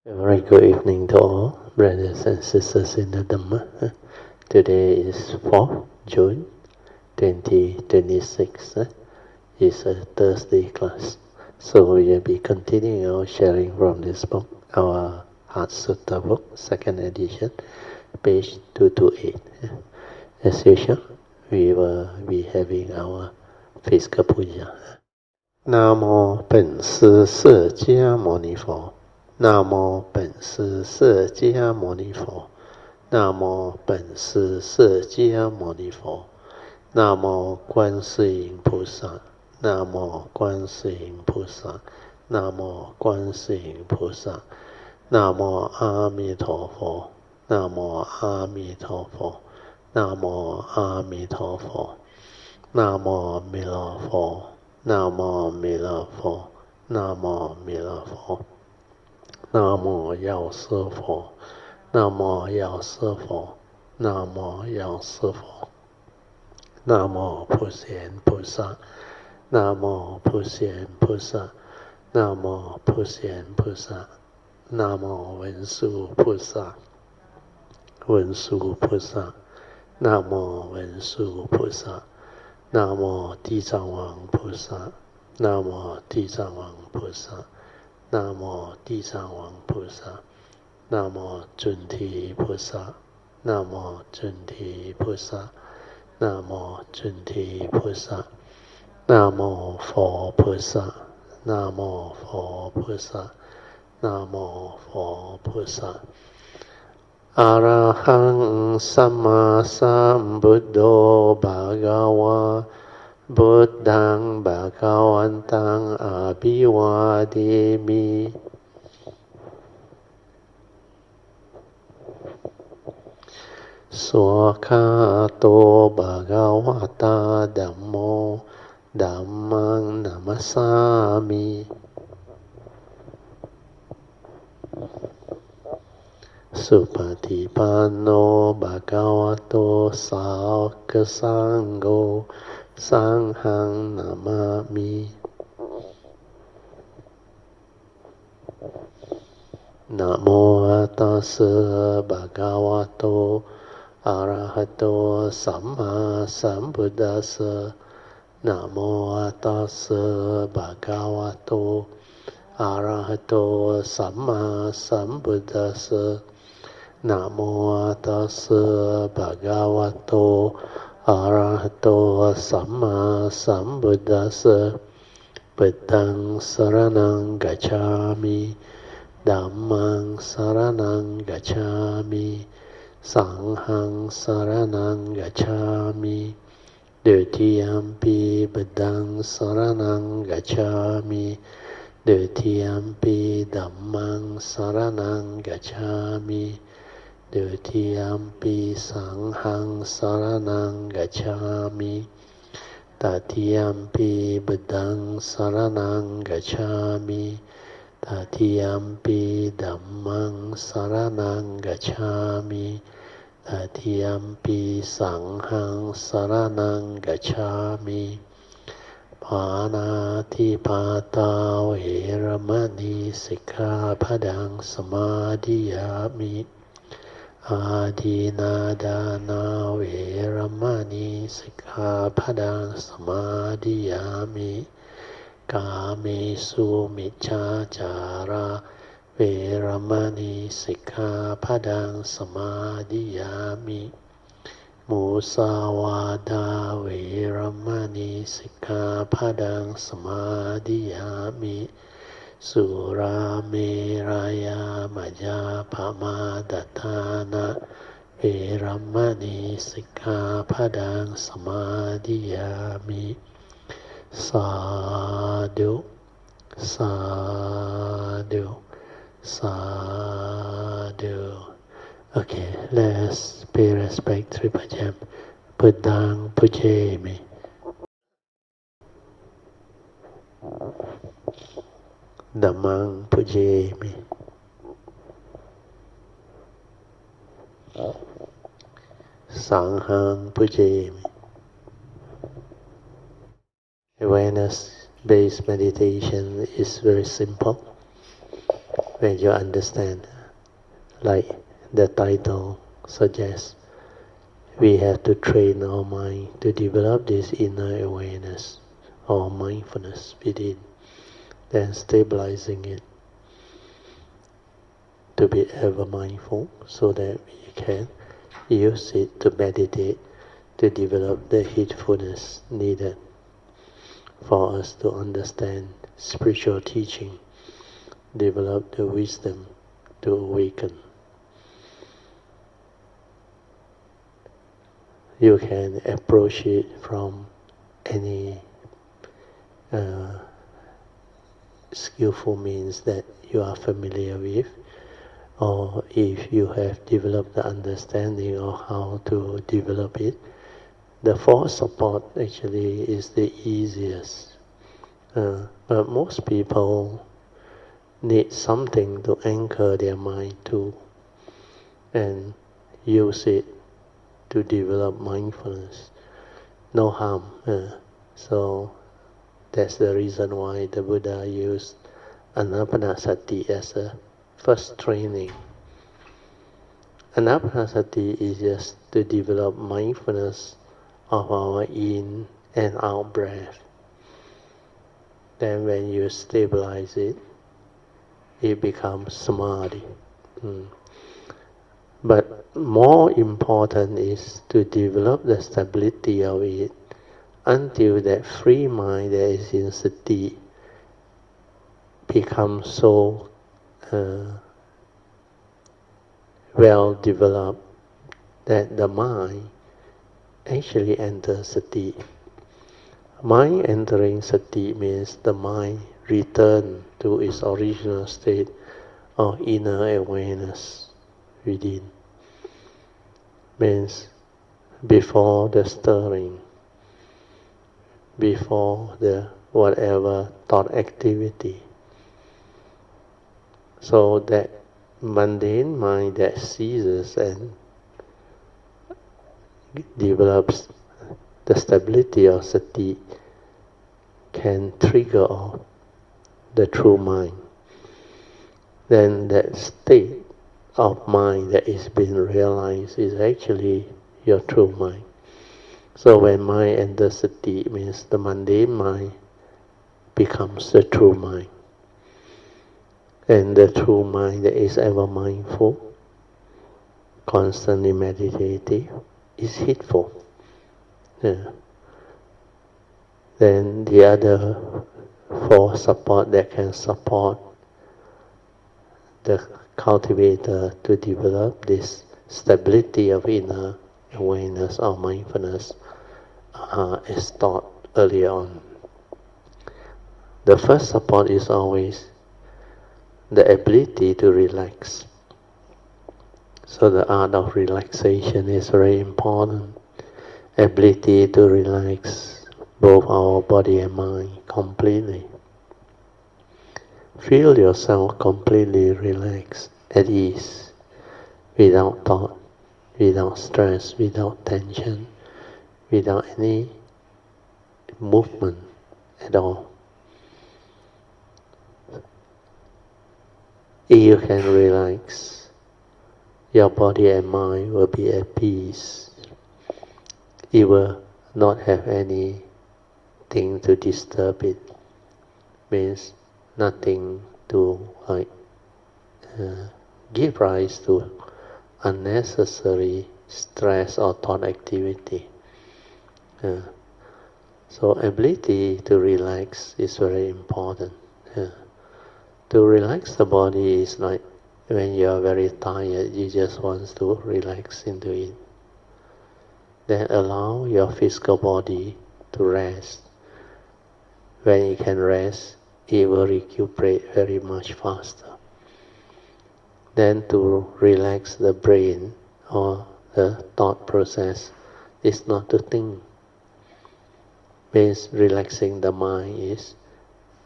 A very good evening to all brothers and sisters in the Dhamma. Today is 4th June 2026. It's a Thursday class. So we will be continuing our sharing from this book, our Heart Sutra book, second edition, page 228. As usual, we will be having our physical puja. Namo 本师释迦牟尼佛。南无本师释迦牟尼佛，南无本师释迦牟尼佛，南无观世音菩萨，南无观世音菩萨，南无观世音菩萨，南无阿弥陀佛，南无阿弥陀佛，南无阿弥陀佛，南无弥勒佛，南无弥勒佛，南无弥勒佛。南无药师佛，南无药师佛，南无药师佛，南无普贤菩萨，南无普贤菩萨，南无普贤菩萨，南无文殊菩萨，文殊菩萨，南无文殊菩萨，南无地藏王菩萨，南无地藏王菩萨。南无地藏王菩萨，南无准提菩萨，南无准提菩萨，南无准提菩萨，南无佛菩萨，南无佛菩萨，南无佛菩萨。阿拉汉萨玛萨布多巴嘎瓦。พุทธังภะคะวันตังอะภิวาเทมิสวากขาโตภะคะวะตาธัมโมธัมมังนัมสสามิสุปฏิปันโนภะคะวะโตสาวกสังโฆสังฆังนามามินะโมตัสสะภะคะวะโตอะระหะโตสัมมาสัมพุทธัสสะนะโมตัสสะภะคะวะโตอะระหะโตสัมมาสัมพุทธัสสะนะโมตัสสะภะคะวะโตอะระหะโตสัมมาสัมพุทธัสสะพุทธังสรณังกัจฉามิธัมมังสรณังกัจฉามิสังฆังสรณังกัจฉามิดุติยัมปิพุทธังสรณังกัจฉามิดุติยัมปิธัมมังสรณังกัจฉามิดุติยัมปิสังฆังสรณังกัจฉามิตติยัมปิบุตตังสรณังกัจฉามิตติยัมปิธัมมังสรณังกัจฉามิตติยัมปิสังฆังสรณังกัจฉามิปานาติปาตาเวรมณีสิกขาปดังสมาธิยามิอาทินาดานาเวรมณีสิกขาปดังสมาธิยามิกาเมสุมิจฉาจาราเวรมณีสิกขาปดังสมาธิยามิมุสาวาทาเวรมณีสิกขาปดังสมาธิยามิสุราเมรยามจาปมาดัฏฐานะเวรมณีสิกขาปดังสมาธิยามิสาธุสาธุสาธุ Okay, let's pay respect to Pajam. Buddhang Pujemi. Dhammang Pujemi. Sanghang Pujemi. Awareness-based meditation is very simple. when you understand, like the title suggests, we have to train our mind to develop this inner awareness or mindfulness within, then stabilizing it to be ever mindful so that we can use it to meditate, to develop the heedfulness needed for us to understand spiritual teaching, develop the wisdom to awaken. You can approach it from any skillful means that you are familiar with, or if you have developed the understanding of how to develop it, the force support actually is the easiest. But most people need something to anchor their mind to and use it to develop mindfulness. No harm. So that's the reason why the Buddha used anapanasati as a first training. Anapanasati is just to develop mindfulness of our in and out breath. Then when you stabilize it, it becomes samadhi. But more important is to develop the stability of it until that free mind that is in sati becomes so well developed that the mind actually enters sati. Mind entering sati means the mind return to its original state of inner awareness within. Means before the stirring, before the whatever thought activity. So that mundane mind that ceases and develops the stability of sati can trigger off the true mind. Then that state of mind that is being realized is actually your true mind. So when mind enters sati, it means the mundane mind becomes the true mind. And the true mind that is ever mindful, constantly meditative, is heedful. Then the other force support that can support the cultivator to develop this stability of inner awareness or mindfulness is taught early on. The first support is always the ability to relax. So the art of relaxation is very important. Ability to relax both our body and mind completely. Feel yourself completely relaxed, at ease, without thought, without stress, without tension, without any movement at all. If you can relax, your body and mind will be at peace. It will not have anything to disturb it. Means nothing to give rise to unnecessary stress or thought activity. So ability to relax is very important. To relax the body is like when you are very tired, you just want to relax into it. Then allow your physical body to rest. When it can rest, it will recuperate very much faster. Then to relax the brain or the thought process is not to think. Means relaxing the mind is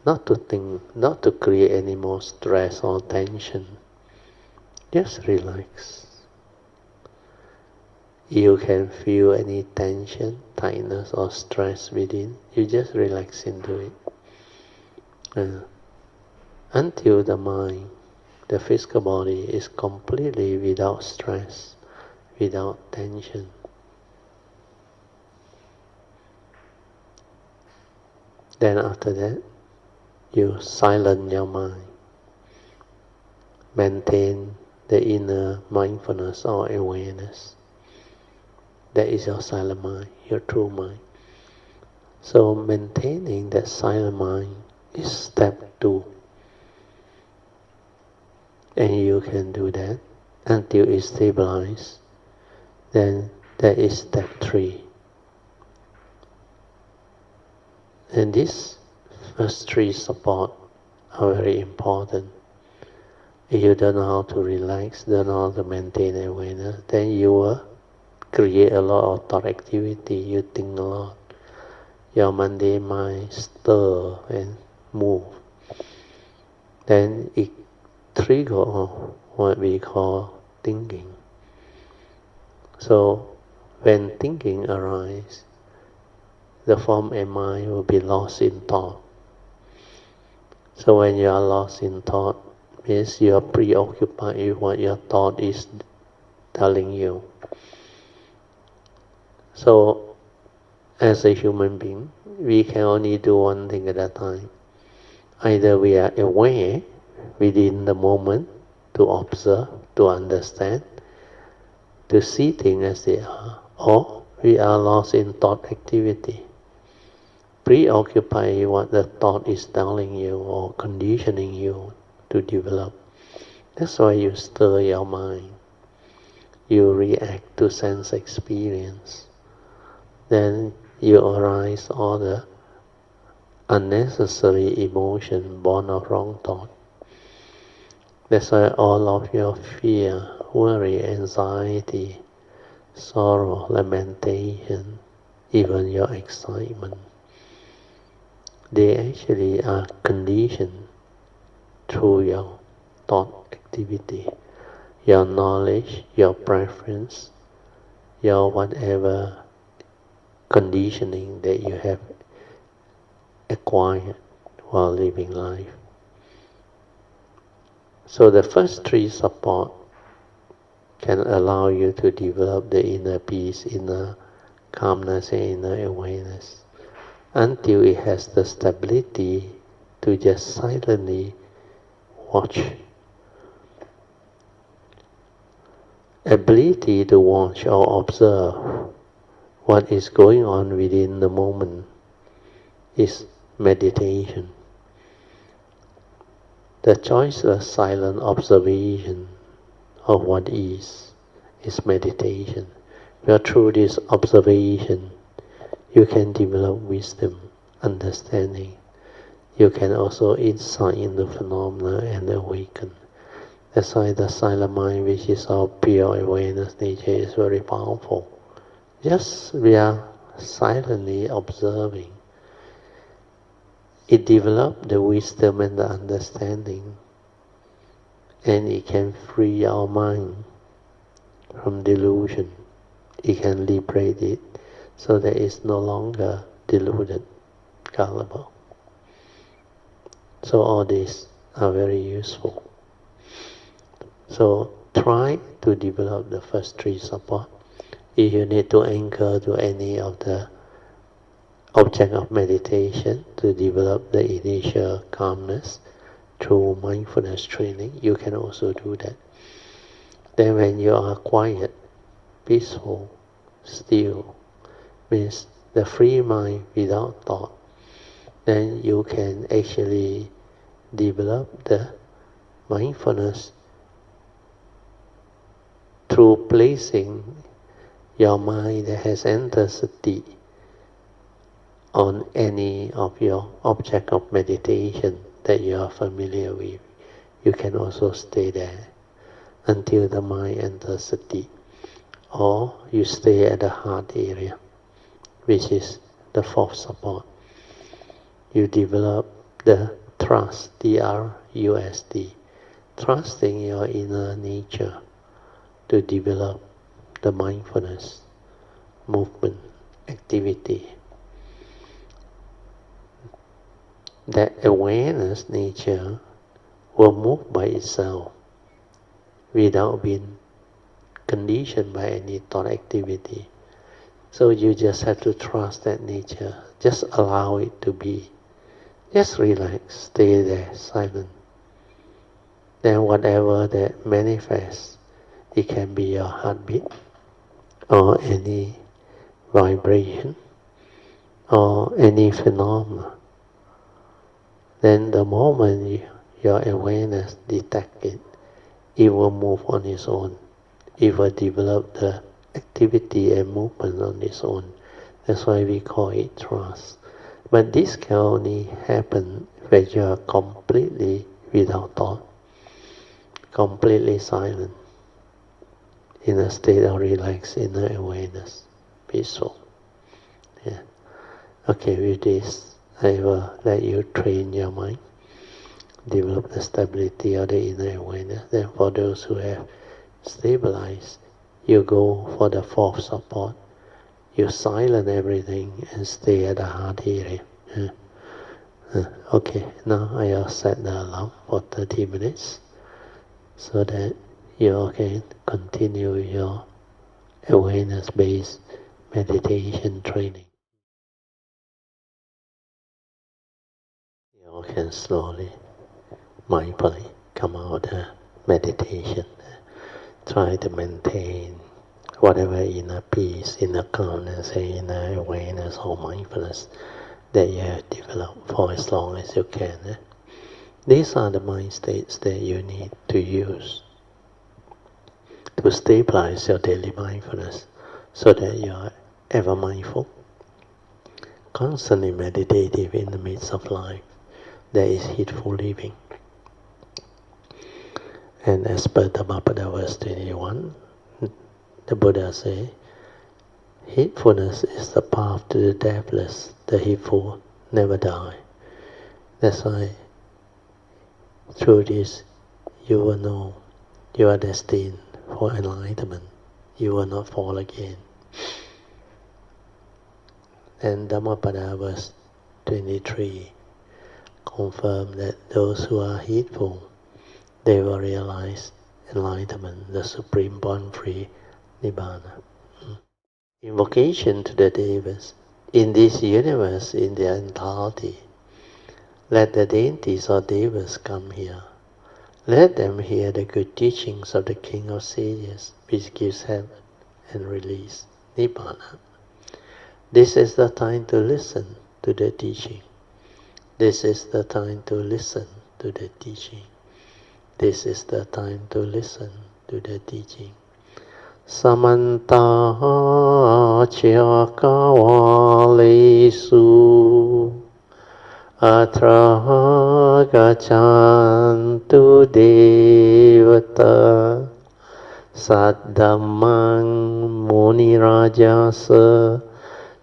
not to think, not to create any more stress or tension. Just relax. You can feel any tension, tightness or stress within, you just relax into it. Until the mind the physical body is completely without stress, without tension. Then after that, you silence your mind. Maintain the inner mindfulness or awareness. That is your silent mind, your true mind. So maintaining that silent mind is step 2. And you can do that until it's stabilized. Then that is step 3. And these first 3 support are very important. If you don't know how to relax, don't know how to maintain awareness, then you will create a lot of thought activity, you think a lot. Your mundane mind stir and move. Then it triggers what we call thinking. So when thinking arises, the form and mind will be lost in thought. So when you are lost in thought, means you are preoccupied with what your thought is telling you. So as a human being, we can only do one thing at a time. Either we are aware within the moment to observe, to understand, to see things as they are, or we are lost in thought activity, preoccupied with what the thought is telling you or conditioning you to develop. That's why you stir your mind. You react to sense experience. Then you arise all the unnecessary emotion born of wrong thought. That's why all of your fear, worry, anxiety, sorrow, lamentation, even your excitement, they actually are conditioned through your thought activity, your knowledge, your preference, your whatever conditioning that you have acquired while living life. So the first 3 support can allow you to develop the inner peace, inner calmness and inner awareness until it has the stability to just silently watch. Ability to watch or observe what is going on within the moment is meditation. The choiceless silent observation of what is meditation. Where through this observation, you can develop wisdom, understanding. You can also insight into phenomena and awaken. That's why the silent mind, which is our pure awareness nature, is very powerful. Just we are silently observing. It develops the wisdom and the understanding, and it can free our mind from delusion. It can liberate it so that it's no longer deluded, gullible. So all these are very useful. So try to develop the first 3 support. If you need to anchor to any of the object of meditation to develop the initial calmness through mindfulness training, you can also do that. Then when you are quiet, peaceful, still, means the free mind without thought, then you can actually develop the mindfulness through placing your mind that has entered sati on any of your object of meditation that you are familiar with. You can also stay there until the mind enters sati. Or you stay at the heart area, which is the 4th support. You develop the trust, T-R-U-S-T, trusting your inner nature to develop the mindfulness, movement, activity. That awareness nature will move by itself without being conditioned by any thought activity. So you just have to trust that nature. Just allow it to be. Just relax, stay there, silent. Then whatever that manifests, it can be your heartbeat or any vibration or any phenomena. Then the moment your awareness detects it, it will move on its own. It will develop the activity and movement on its own. That's why we call it trust. But this can only happen when you are completely without thought, completely silent, in a state of relaxed inner awareness, peaceful. Yeah. Okay, with this, I will let you train your mind, develop the stability of the inner awareness. Then for those who have stabilized, you go for the fourth support. You silence everything and stay at the heart area. Okay, now I'll set the alarm for 30 minutes so that you can continue your awareness-based meditation training. You can slowly, mindfully come out of meditation. Try to maintain whatever inner peace, inner calmness, inner awareness or mindfulness that you have developed for as long as you can. These are the mind states that you need to use to stabilize your daily mindfulness so that you are ever mindful, constantly meditative in the midst of life that is heedful living. And as per Dhammapada verse 21, the Buddha says, heedfulness is the path to the deathless, the heedful never die. That's why through this you will know you are destined for enlightenment. You will not fall again. And Dhammapada verse 23 confirm that those who are heedful, they will realize enlightenment, the supreme born-free Nibbana. Invocation to the Devas. In this universe, in their entirety, let the deities or Devas come here. Let them hear the good teachings of the King of Sages, which gives heaven and release, Nibbana. This is the time to listen to the teaching. This is the time to listen to the teaching. This is the time to listen to the teaching. Samanta Chakavalesu Atra Gachantu Devata Saddhammang Munirajasa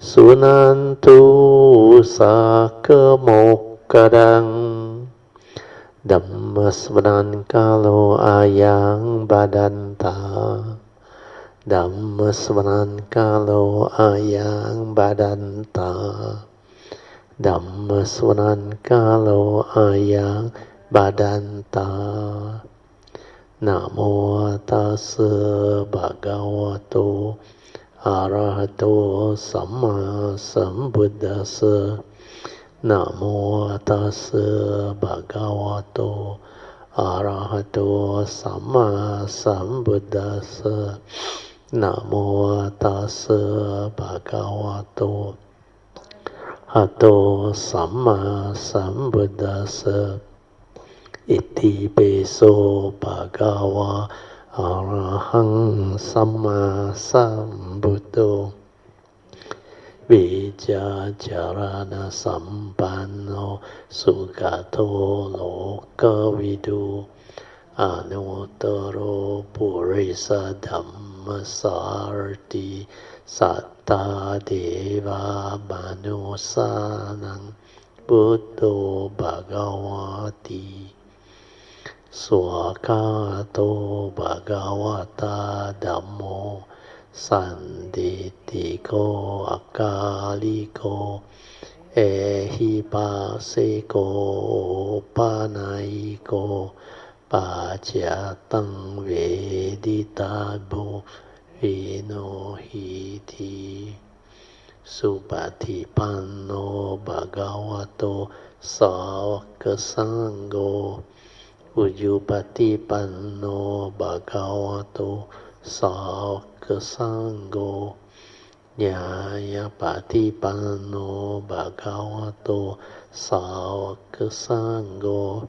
Sunantu Sakamokadang Dhammasvanan Kalo Ayang Badanta Dhammasvanan Kalo Ayang Badanta Dhammasvanan Kalo Ayang Badanta Namo Tassa Bhagavato Arahato Samma Sambuddhassa Namo Tassa Bhagavato Arahato Samma Sambuddhassa Namo Tassa Bhagavato Arahato Samma Sambuddhassa Iti Beso Bhagava Arahang Samma Sambuddho Vijajarana Sampanno Sugato Lokavidu Anuttaro Purisa Dhammasarti Satta Deva Manusanang Buddho Bhagavati Swakato Bhagavata Dhammo Sanditiko Akaliko Ehipaseko Panaiko Pajatang ditta bo vino hiti Supatipanno bhagavato sāvaka sangho Ujjupatipanno bhagavato sāvaka sangho Nyāyapatipanno bhagavato sāvaka sangho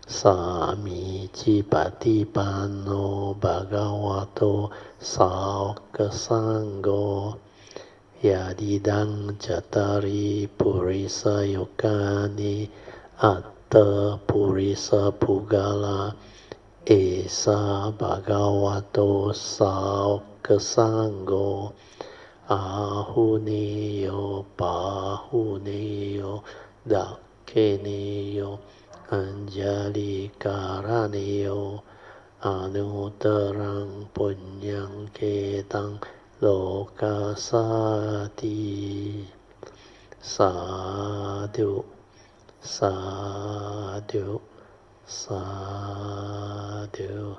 Samicipatipanno bhagavato sāvaka sangho Yadidang Chatari Purisa Yokani Atta Purisa Pugala Esa Bhagavato Sāvaka Sangho Ahuniyo Pahuniyo Dakkeniyo Anjali Karaniyo Anutarang Punyang Ketang Lokasati Sadhu Sadhu Sadhu.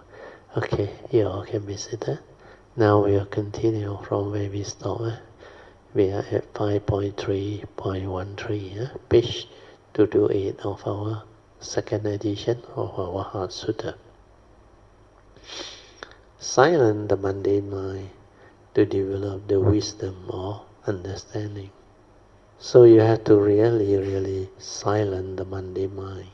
Okay, you all can be seated. Now we will continue from where we stopped. We are at 5.3.13, page 228 of our second edition of our Heart Sutra. Silence the mundane mind to develop the wisdom or understanding. So you have to really silence the mundane mind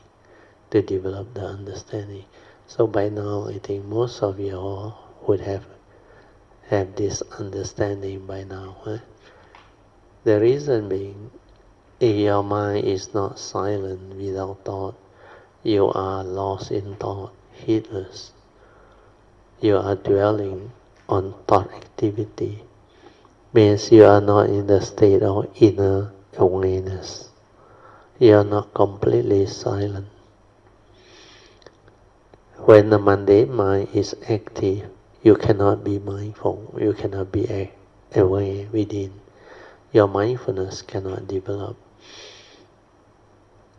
to develop the understanding. So by now I think most of you all would have this understanding by now. The reason being, if your mind is not silent without thought, you are lost in thought, heedless. You are dwelling on thought activity, means you are not in the state of inner awareness. You are not completely silent. When the mundane mind is active, you cannot be mindful, you cannot be aware within. Your mindfulness cannot develop.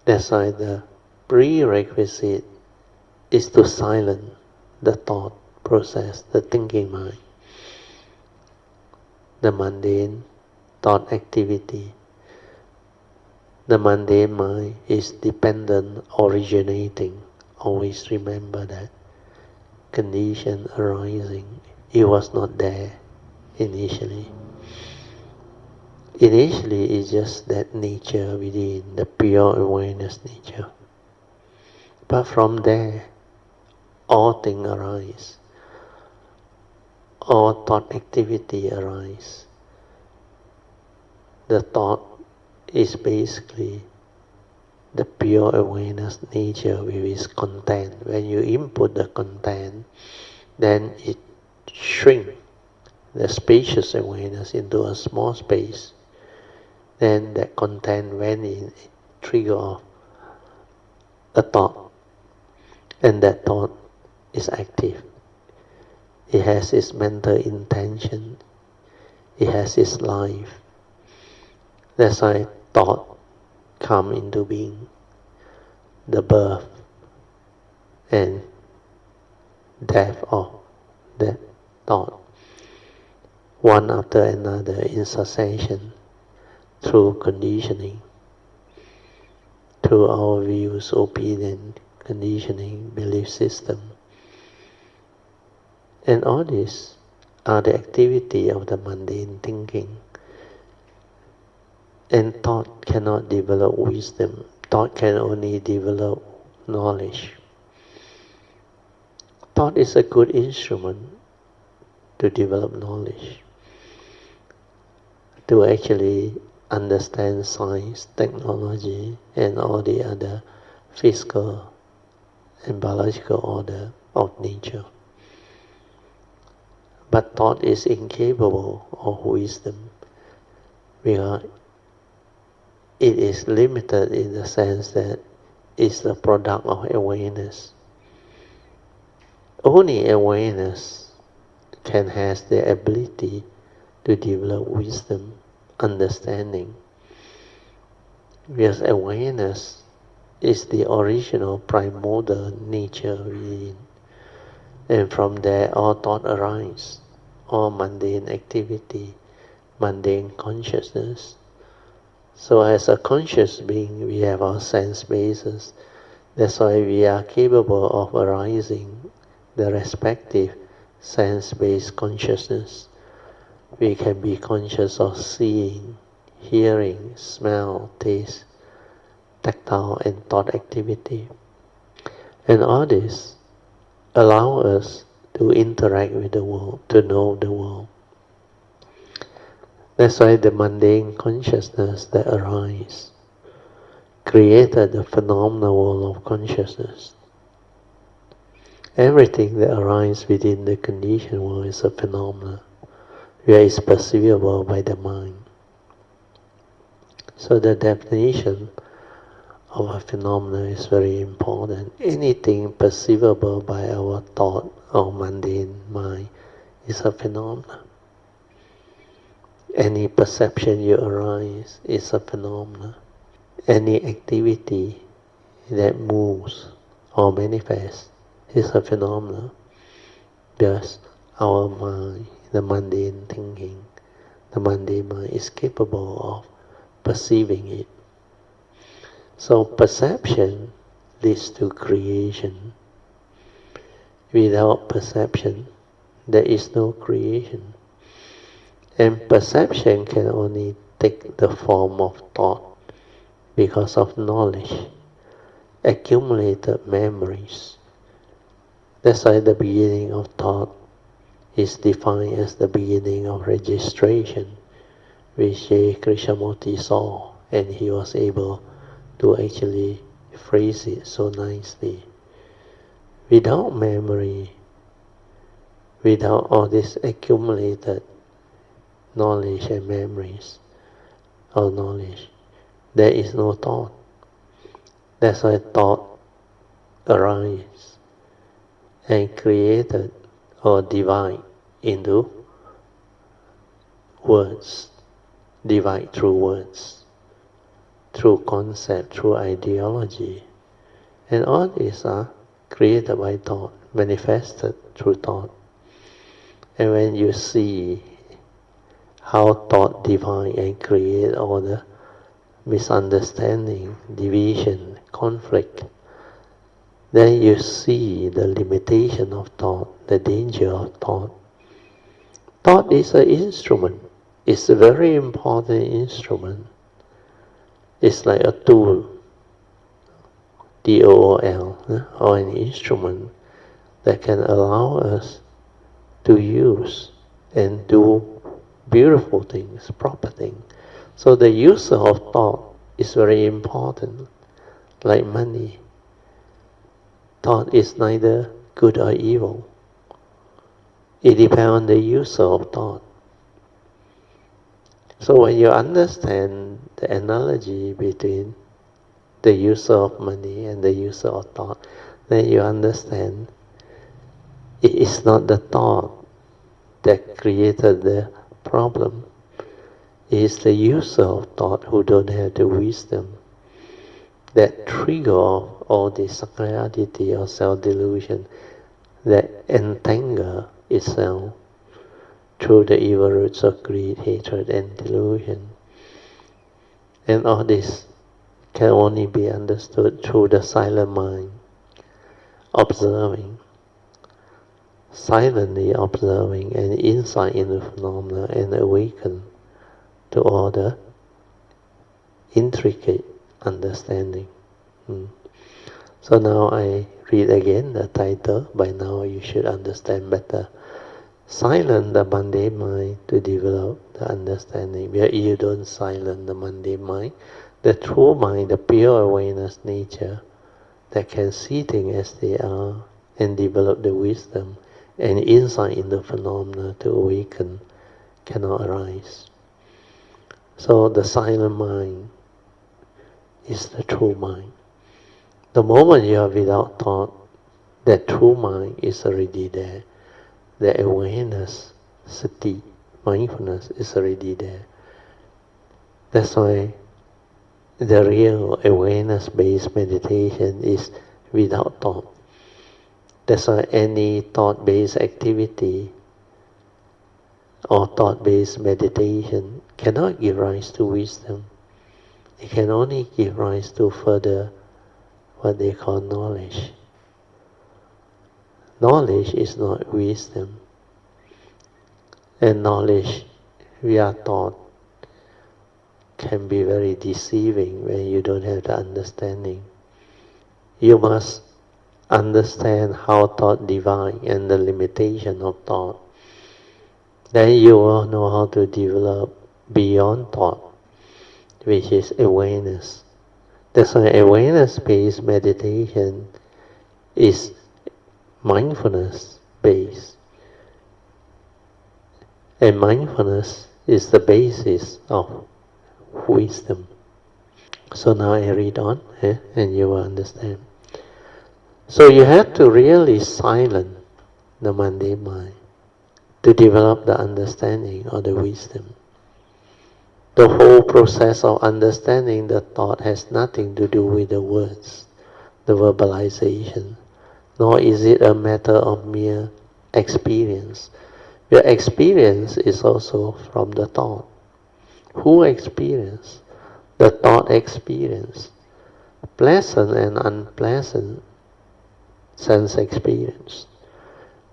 That's why the prerequisite is to silence the thought process, the thinking mind, the mundane thought activity. The mundane mind is dependent, originating. Always remember that. Condition arising. It was not there initially. Initially, it's just that nature within, the pure awareness nature. But from there, all things arise. All thought activity arise. The thought is basically the pure awareness nature with its content. When you input the content, then it shrinks the spacious awareness into a small space. Then that content went in, trigger off a thought, and that thought is active. It has its mental intention. It has its life. That's why thought come into being. The birth and death of that thought, one after another in succession, through conditioning, through our views, opinion, conditioning, belief system. And all this are the activity of the mundane thinking. And thought cannot develop wisdom. Thought can only develop knowledge. Thought is a good instrument to develop knowledge, to actually understand science, technology, and all the other physical and biological order of nature. But thought is incapable of wisdom, because it is limited in the sense that it's the product of awareness. Only awareness can have the ability to develop wisdom, understanding. Because awareness is the original primordial nature within. And from there all thought arise, all mundane activity, mundane consciousness. So as a conscious being, we have our sense bases. That's why we are capable of arising the respective sense-based consciousness. We can be conscious of seeing, hearing, smell, taste, tactile and thought activity. And all this allow us to interact with the world, to know the world. That's why the mundane consciousness that arises created the phenomenal world of consciousness. Everything that arises within the conditioned world is a phenomenon, where it's perceivable by the mind. So the definition of a phenomenon is very important. Anything perceivable by our thought or mundane mind is a phenomenon. Any perception you arise is a phenomenon. Any activity that moves or manifests is a phenomenon. Thus, our mind, the mundane thinking, the mundane mind is capable of perceiving it. So perception leads to creation. Without perception, there is no creation. And perception can only take the form of thought because of knowledge, accumulated memories. That's why the beginning of thought is defined as the beginning of registration, which J. Krishnamurti saw, and he was able to actually phrase it so nicely. Without memory, without all this accumulated knowledge and memories or knowledge, there is no thought. That's why thought arises and created or divide into words, divide through words, through concept, through ideology. And all these are created by thought, manifested through thought. And when you see how thought divide and create all the misunderstanding, division, conflict, then you see the limitation of thought, the danger of thought. Thought is an instrument. It's a very important instrument. It's like a tool, tool, or an instrument that can allow us to use and do beautiful things, proper things. So the use of thought is very important. Like money, thought is neither good or evil. It depends on the use of thought. So when you understand the analogy between the use of money and the use of thought, then you understand it is not the thought that created the problem. It is the user of thought who don't have the wisdom that trigger all the sakkayaditthi or self-delusion that entangle itself through the evil roots of greed, hatred, and delusion. And all this can only be understood through the silent mind, observing, silently observing and insight in the phenomena and awaken to all the intricate understanding. So now I read again the title. By now you should understand better. Silence the mundane mind to develop the understanding. Where you don't silence the mundane mind, the true mind, the pure awareness nature that can see things as they are and develop the wisdom and insight in the phenomena to awaken cannot arise. So the silent mind is the true mind. The moment you are without thought, that true mind is already there. The awareness, sati, mindfulness is already there. That's why the real awareness-based meditation is without thought. That's why any thought-based activity or thought-based meditation cannot give rise to wisdom. It can only give rise to further what they call knowledge. Knowledge is not wisdom. And knowledge, we are taught, can be very deceiving when you don't have the understanding. You must understand how thought divine and the limitation of thought. Then you will know how to develop beyond thought, which is awareness. That's why awareness-based meditation is mindfulness-based. And mindfulness is the basis of wisdom. So now I read on, and you will understand. So you have to really silence the mundane mind to develop the understanding or the wisdom. The whole process of understanding the thought has nothing to do with the words, the verbalization, nor is it a matter of mere experience. Your experience is also from the thought. Who experience? The thought experience. Pleasant and unpleasant sense experience.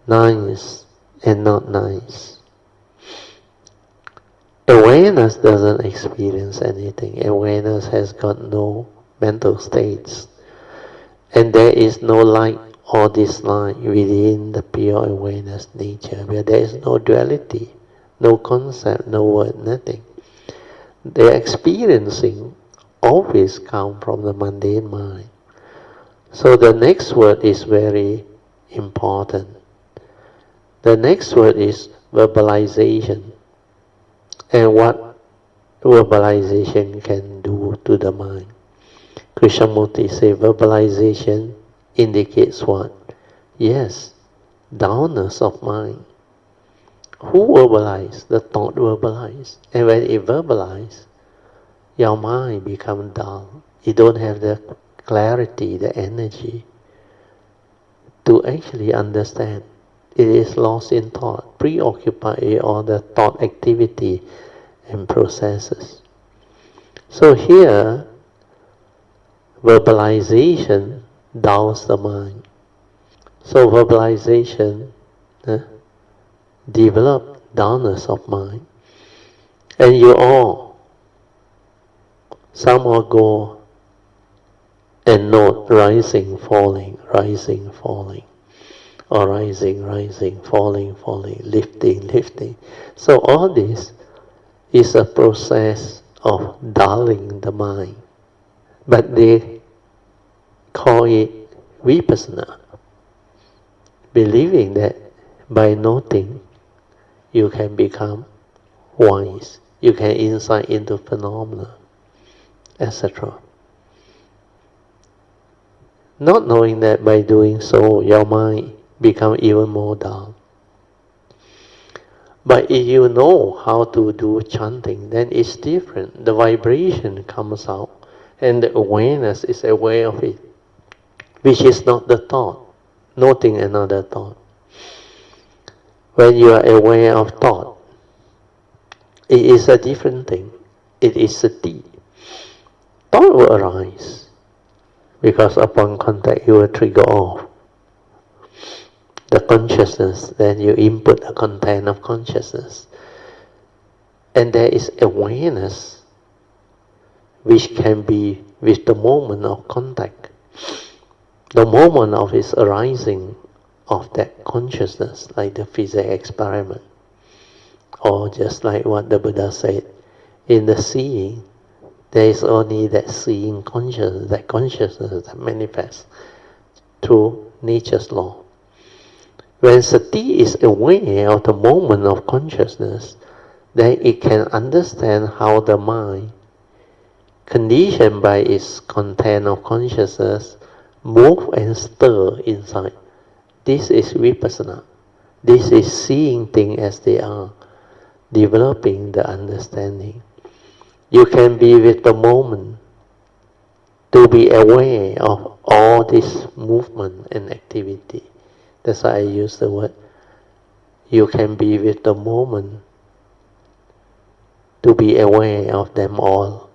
Nice and not nice. Awareness doesn't experience anything. Awareness has got no mental states. And there is no like or dislike within the pure awareness nature, where there is no duality, no concept, no word, nothing. The experiencing always comes from the mundane mind. So the next word is very important. The next word is verbalization. And what verbalization can do to the mind. Krishnamurti says verbalization indicates what? Yes, dullness of mind. Who verbalizes? The thought verbalizes. And when it verbalizes, your mind becomes dull. You don't have the clarity, the energy to actually understand. It is lost in thought, preoccupied with all the thought activity and processes. So here, verbalization dulls the mind. So verbalization develop dullness of mind. And you all, some will go and note rising, falling, or rising, falling, lifting. So all this is a process of dulling the mind. But they call it vipassana, believing that by noting you can become wise, you can insight into phenomena, etc. Not knowing that by doing so, your mind becomes even more dull. But if you know how to do chanting, then it's different. The vibration comes out, and the awareness is aware of it, which is not the thought, noting another thought. When you are aware of thought, it is a different thing. It is sati. Thought will arise, because upon contact you will trigger off the consciousness, then you input the content of consciousness. And there is awareness which can be with the moment of contact, the moment of its arising of that consciousness, like the physics experiment, or just like what the Buddha said, in the seeing, there is only that seeing consciousness that manifests through nature's law. When sati is aware of the moment of consciousness, then it can understand how the mind, conditioned by its content of consciousness, move and stir inside. This is vipassana. This is seeing things as they are, developing the understanding. You can be with the moment to be aware of all this movement and activity. That's why I use the word. You can be with the moment to be aware of them all.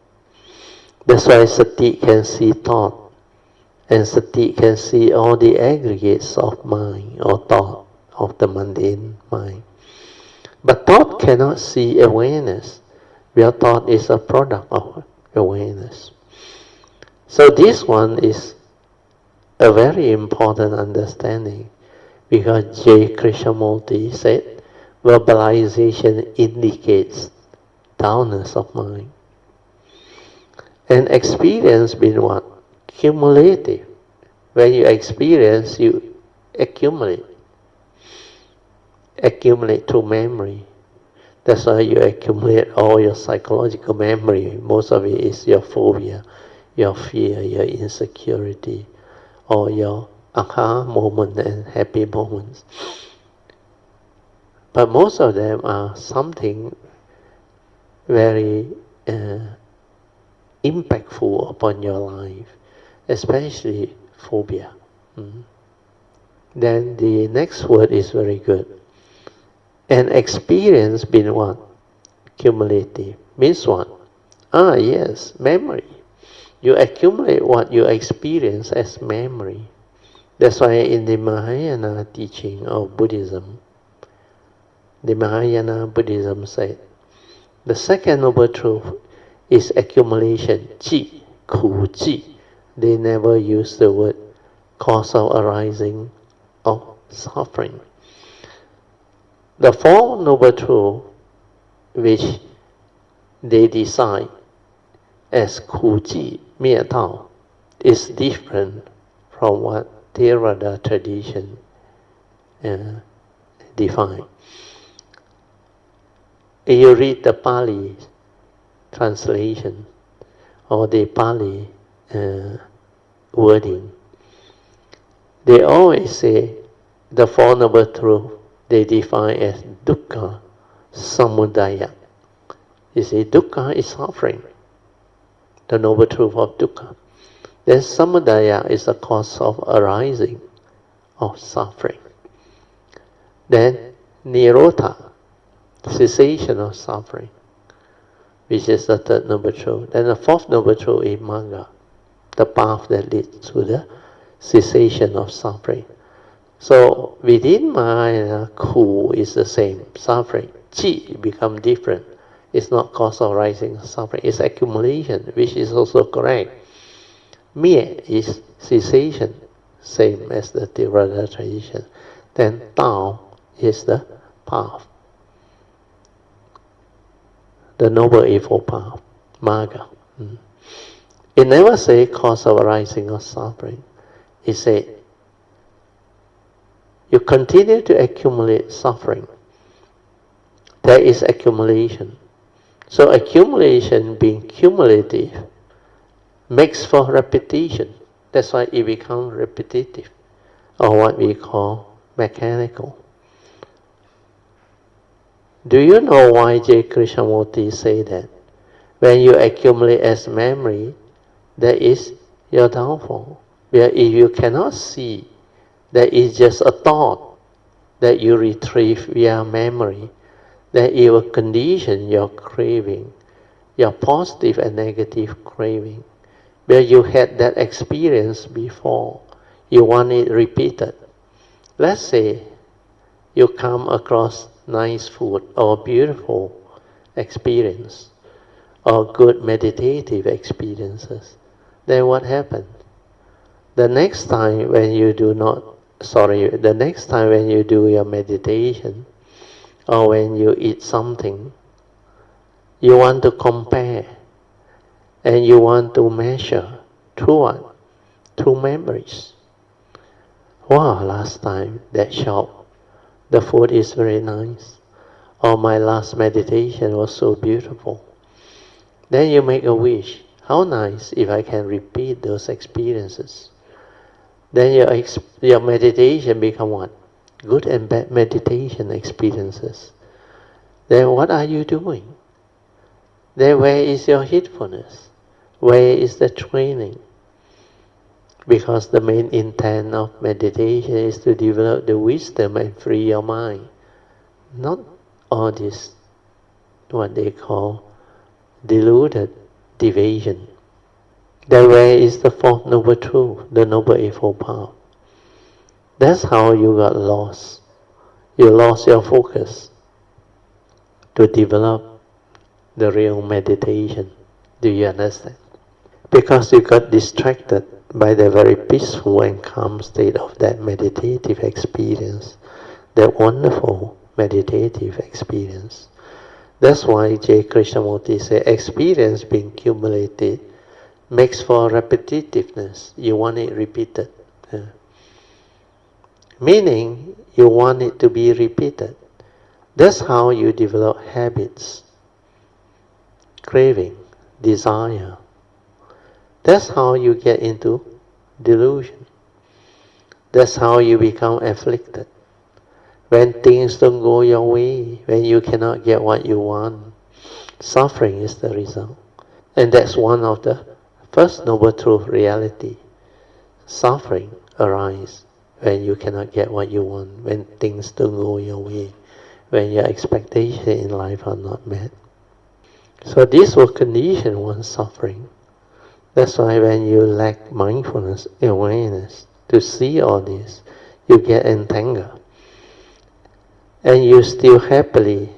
That's why sati can see thought, and sati can see all the aggregates of mind or thought of the mundane mind. But thought cannot see awareness, where thought is a product of awareness. So this one is a very important understanding, because J. Krishnamurti said, verbalization indicates dullness of mind. And experience being what? Cumulative. When you experience, you accumulate. Accumulate through memory. That's why you accumulate all your psychological memory. Most of it is your phobia, your fear, your insecurity, or your aha moment and happy moments. But most of them are something very impactful upon your life, especially phobia. Then the next word is very good. And experience being what? Cumulative. Means what? Yes, memory. You accumulate what you experience as memory. That's why in the Mahayana teaching of Buddhism, the Mahayana Buddhism said, the second noble truth is accumulation, ji, ku ji. They never use the word cause of arising of suffering. The four noble truths which they decide as ku ji, mie tao, is different from what Theravada tradition define. If you read the Pali translation or the Pali wording, they always say the Four Noble Truths they define as dukkha, samudaya. You see, dukkha is suffering, the Noble Truth of dukkha. Then samudaya is the cause of arising of suffering. Then nirodha, cessation of suffering, which is the third Noble Truth. Then the fourth Noble Truth is magga, the path that leads to the cessation of suffering. So within Mahayana, ku is the same, suffering. Chi become different. It's not cause of rising suffering, it's accumulation, which is also correct. Mie is cessation, same as the Theravada tradition. Then Tao is the path, the Noble Eightfold Path, Magga. It never say cause of arising of suffering. It say you continue to accumulate suffering. There is accumulation. So accumulation being cumulative makes for repetition. That's why it becomes repetitive, or what we call mechanical. Do you know why J. Krishnamurti say that? When you accumulate as memory, that is your downfall. Where if you cannot see that is just a thought that you retrieve via memory, then it will condition your craving, your positive and negative craving. Where you had that experience before, you want it repeated. Let's say you come across nice food or beautiful experience or good meditative experiences. Then what happens? The next time when you do your meditation or when you eat something, you want to compare and you want to measure through what? Through memories. Wow, last time that shop, the food is very nice. Or my last meditation was so beautiful. Then you make a wish. How nice if I can repeat those experiences. Then your meditation become what? Good and bad meditation experiences. Then what are you doing? Then where is your heedfulness? Where is the training? Because the main intent of meditation is to develop the wisdom and free your mind. Not all this, what they call deluded deviation. That way is the fourth noble truth, the noble eightfold path. That's how you got lost. You lost your focus to develop the real meditation. Do you understand? Because you got distracted by the very peaceful and calm state of that meditative experience, that wonderful meditative experience. That's why J. Krishnamurti said, experience being accumulated makes for repetitiveness. You want it repeated. Meaning, you want it to be repeated. That's how you develop habits, craving, desire. That's how you get into delusion. That's how you become afflicted. When things don't go your way, when you cannot get what you want, suffering is the result. And that's one of the first noble truth reality. Suffering arises when you cannot get what you want, when things don't go your way, when your expectations in life are not met. So this will condition one's suffering. That's why when you lack mindfulness, awareness, to see all this, you get entangled. And you still happily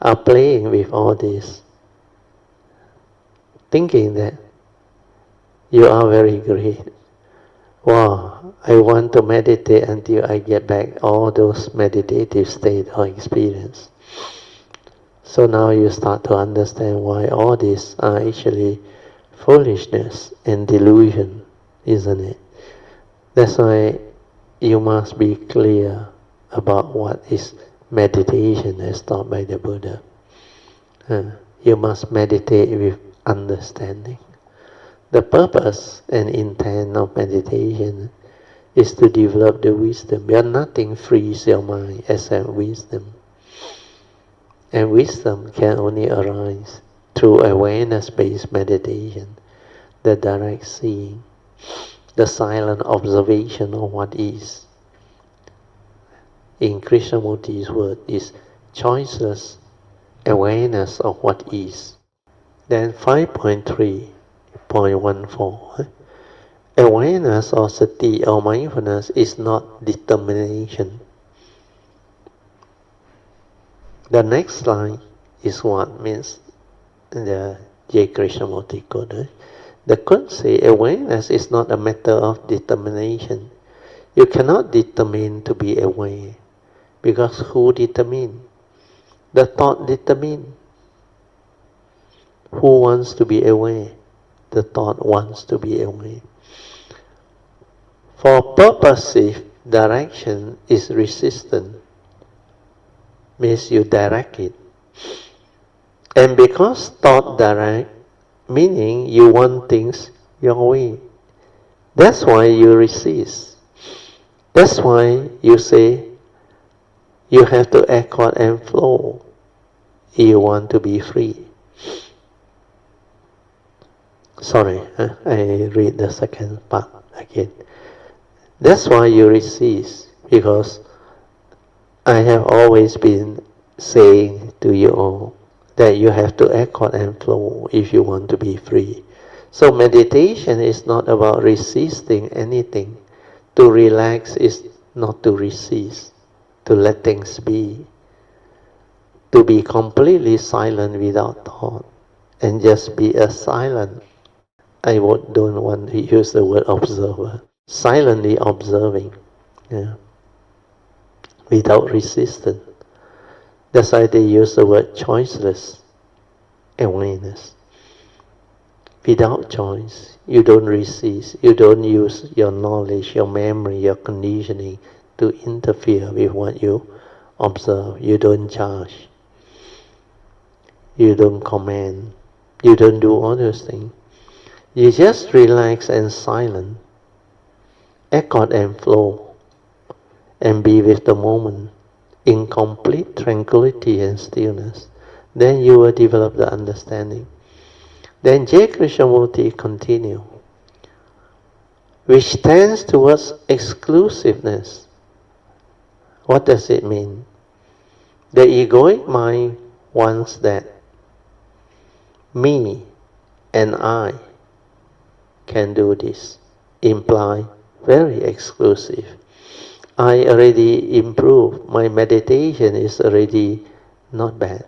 are playing with all this, thinking that you are very great. Wow, I want to meditate until I get back all those meditative state or experience. So now you start to understand why all these are actually foolishness and delusion, isn't it? That's why you must be clear about what is meditation as taught by the Buddha. You must meditate with understanding. The purpose and intent of meditation is to develop the wisdom. Where nothing frees your mind except wisdom. And wisdom can only arise through awareness-based meditation, the direct seeing, the silent observation of what is. In Krishnamurti's word is choiceless awareness of what is. Then 5.3.14 awareness or sati or mindfulness is not determination. The next line is what means the J. Krishnamurti quote. The quote says awareness is not a matter of determination. You cannot determine to be aware. Because who determine? The thought determine. Who wants to be aware? The thought wants to be aware. For purposive direction is resistant. Means you direct it. And because thought direct, meaning you want things your way. That's why you resist. That's why you say, you have to accord and flow. You want to be free. Sorry, I read the second part again. That's why you resist, because I have always been saying to you all that you have to accord and flow if you want to be free. So meditation is not about resisting anything. To relax is not to resist. To let things be, to be completely silent without thought, and just be a silent. I don't want to use the word observer. Silently observing, without resistance. That's why they use the word choiceless awareness. Without choice, you don't resist. You don't use your knowledge, your memory, your conditioning to interfere with what you observe. You don't judge. You don't command. You don't do all those things. You just relax and silent, accord and flow, and be with the moment in complete tranquility and stillness. Then you will develop the understanding. Then J. Krishnamurti continue. which tends towards exclusiveness. What does it mean? The egoic mind wants that me and I can do this, imply very exclusive. I already improved, my meditation is already not bad.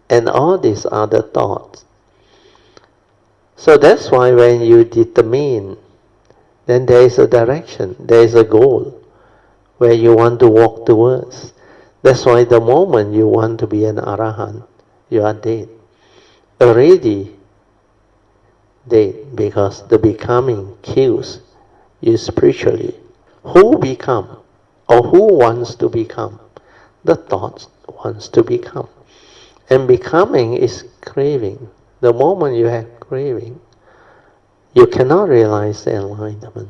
And all these other thoughts. So that's why when you determine, then there is a direction, there is a goal where you want to walk towards. That's why the moment you want to be an arahant, you are dead. Already dead, because the becoming kills you spiritually. Who become or who wants to become? The thoughts wants to become. And becoming is craving. The moment you have craving, you cannot realize the enlightenment.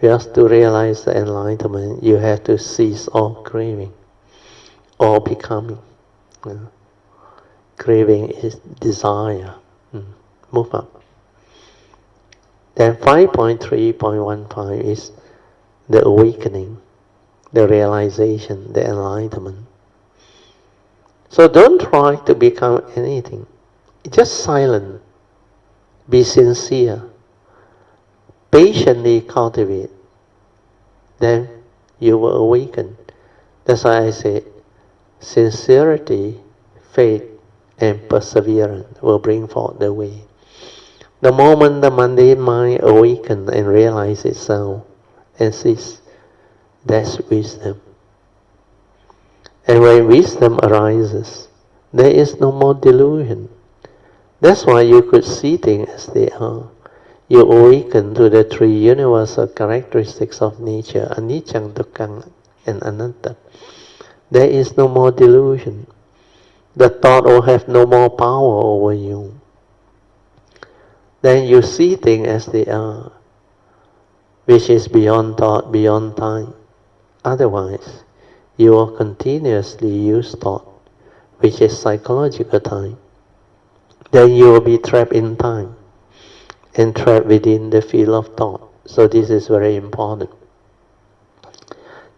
Just to realize the enlightenment, you have to cease all craving, all becoming. Craving is desire. Move up. Then 5.3.15 is the awakening, the realization, the enlightenment. So don't try to become anything. Just silent. Be sincere. Patiently cultivate. Then you will awaken. That's why I say sincerity, faith, and perseverance will bring forth the way. The moment the mundane mind awakens and realizes itself and sees, that's wisdom. And when wisdom arises, there is no more delusion. That's why you could see things as they are. You awaken to the three universal characteristics of nature, anicca, dukkha, and anatta. There is no more delusion. The thought will have no more power over you. Then you see things as they are, which is beyond thought, beyond time. Otherwise, you will continuously use thought, which is psychological time. Then you will be trapped in time and trapped within the field of thought. So this is very important.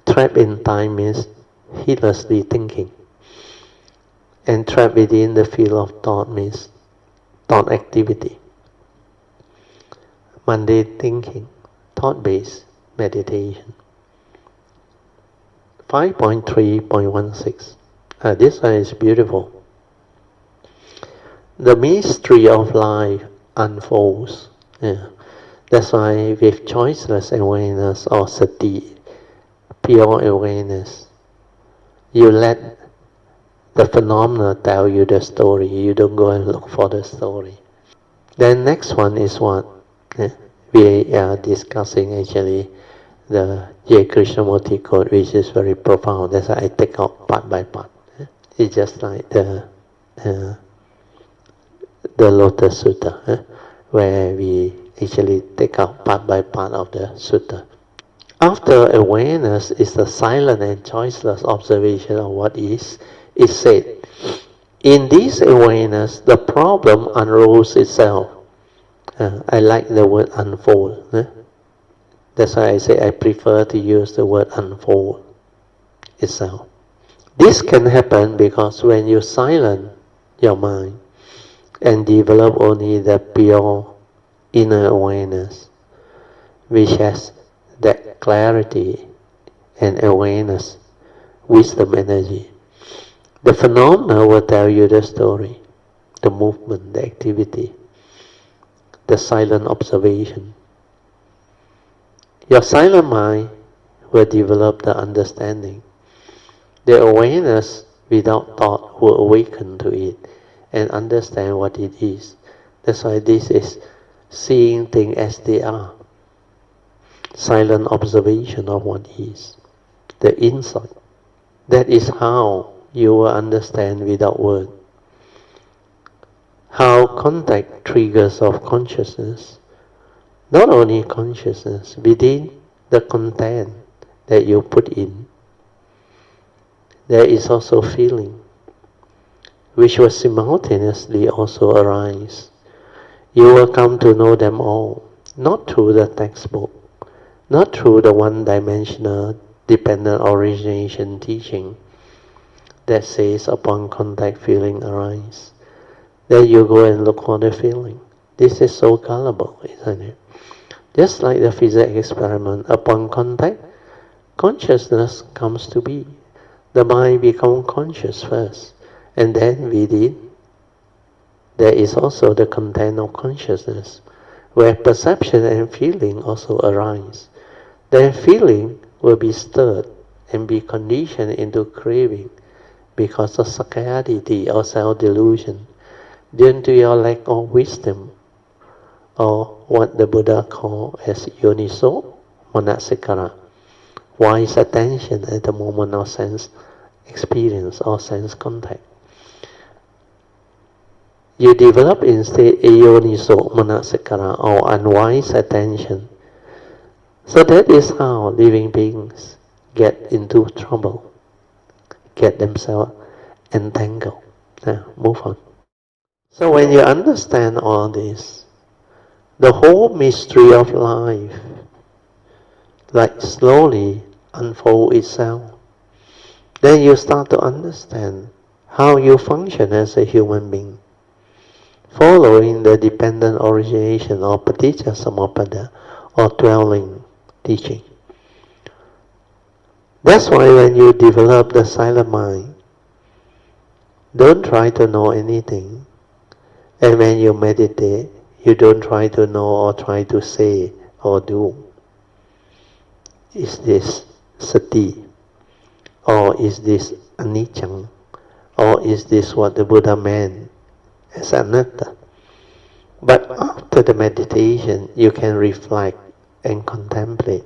Trapped in time means heedlessly thinking. And trapped within the field of thought means thought activity. Mundane thinking, thought-based meditation. 5.3.16. This one is beautiful. The mystery of life unfolds. That's why with choiceless awareness or sati, pure awareness, you let the phenomena tell you the story. You don't go and look for the story. Then next one is what? We are discussing actually the J. Krishnamurti quote, which is very profound. That's why I take out part by part. It's just like the Lotus Sutta, where we actually take out part by part of the sutta. After awareness is the silent and choiceless observation of what is said. In this awareness, the problem unrolls itself. I like the word unfold. That's why I say I prefer to use the word unfold itself. This can happen because when you silence your mind and develop only the pure inner awareness, which has that clarity and awareness, wisdom energy, the phenomena will tell you the story, the movement, the activity, the silent observation. Your silent mind will develop the understanding. The awareness without thought will awaken to it and understand what it is. That's why this is seeing things as they are. Silent observation of what is. The insight. That is how you will understand without word. How contact triggers of consciousness. Not only consciousness, within the content that you put in, there is also feeling, which will simultaneously also arise. You will come to know them all. not through the textbook, not through the one-dimensional dependent origination teaching that says upon contact feeling arise. Then you go and look for the feeling. This is so gullible, isn't it? Just like the physics experiment, upon contact, consciousness comes to be. The mind becomes conscious first, and then within, there is also the content of consciousness, where perception and feeling also arise. Then feeling will be stirred and be conditioned into craving because of sakkayaditthi or self-delusion, due to your lack of wisdom, or what the Buddha called as yoniso manasikara, wise attention at the moment of sense experience or sense contact. You develop instead ayoniso manasikara or unwise attention. So that is how living beings get into trouble, get themselves entangled. Now, move on. So when you understand all this, the whole mystery of life like slowly unfold itself, then you start to understand how you function as a human being, following the dependent origination or paticca samuppada or dwelling teaching. That's why when you develop the silent mind, don't try to know anything. And when you meditate, you don't try to know or try to say or do. Is this sati? Or is this anicca? Or is this what the Buddha meant as anatta? But after the meditation, you can reflect and contemplate.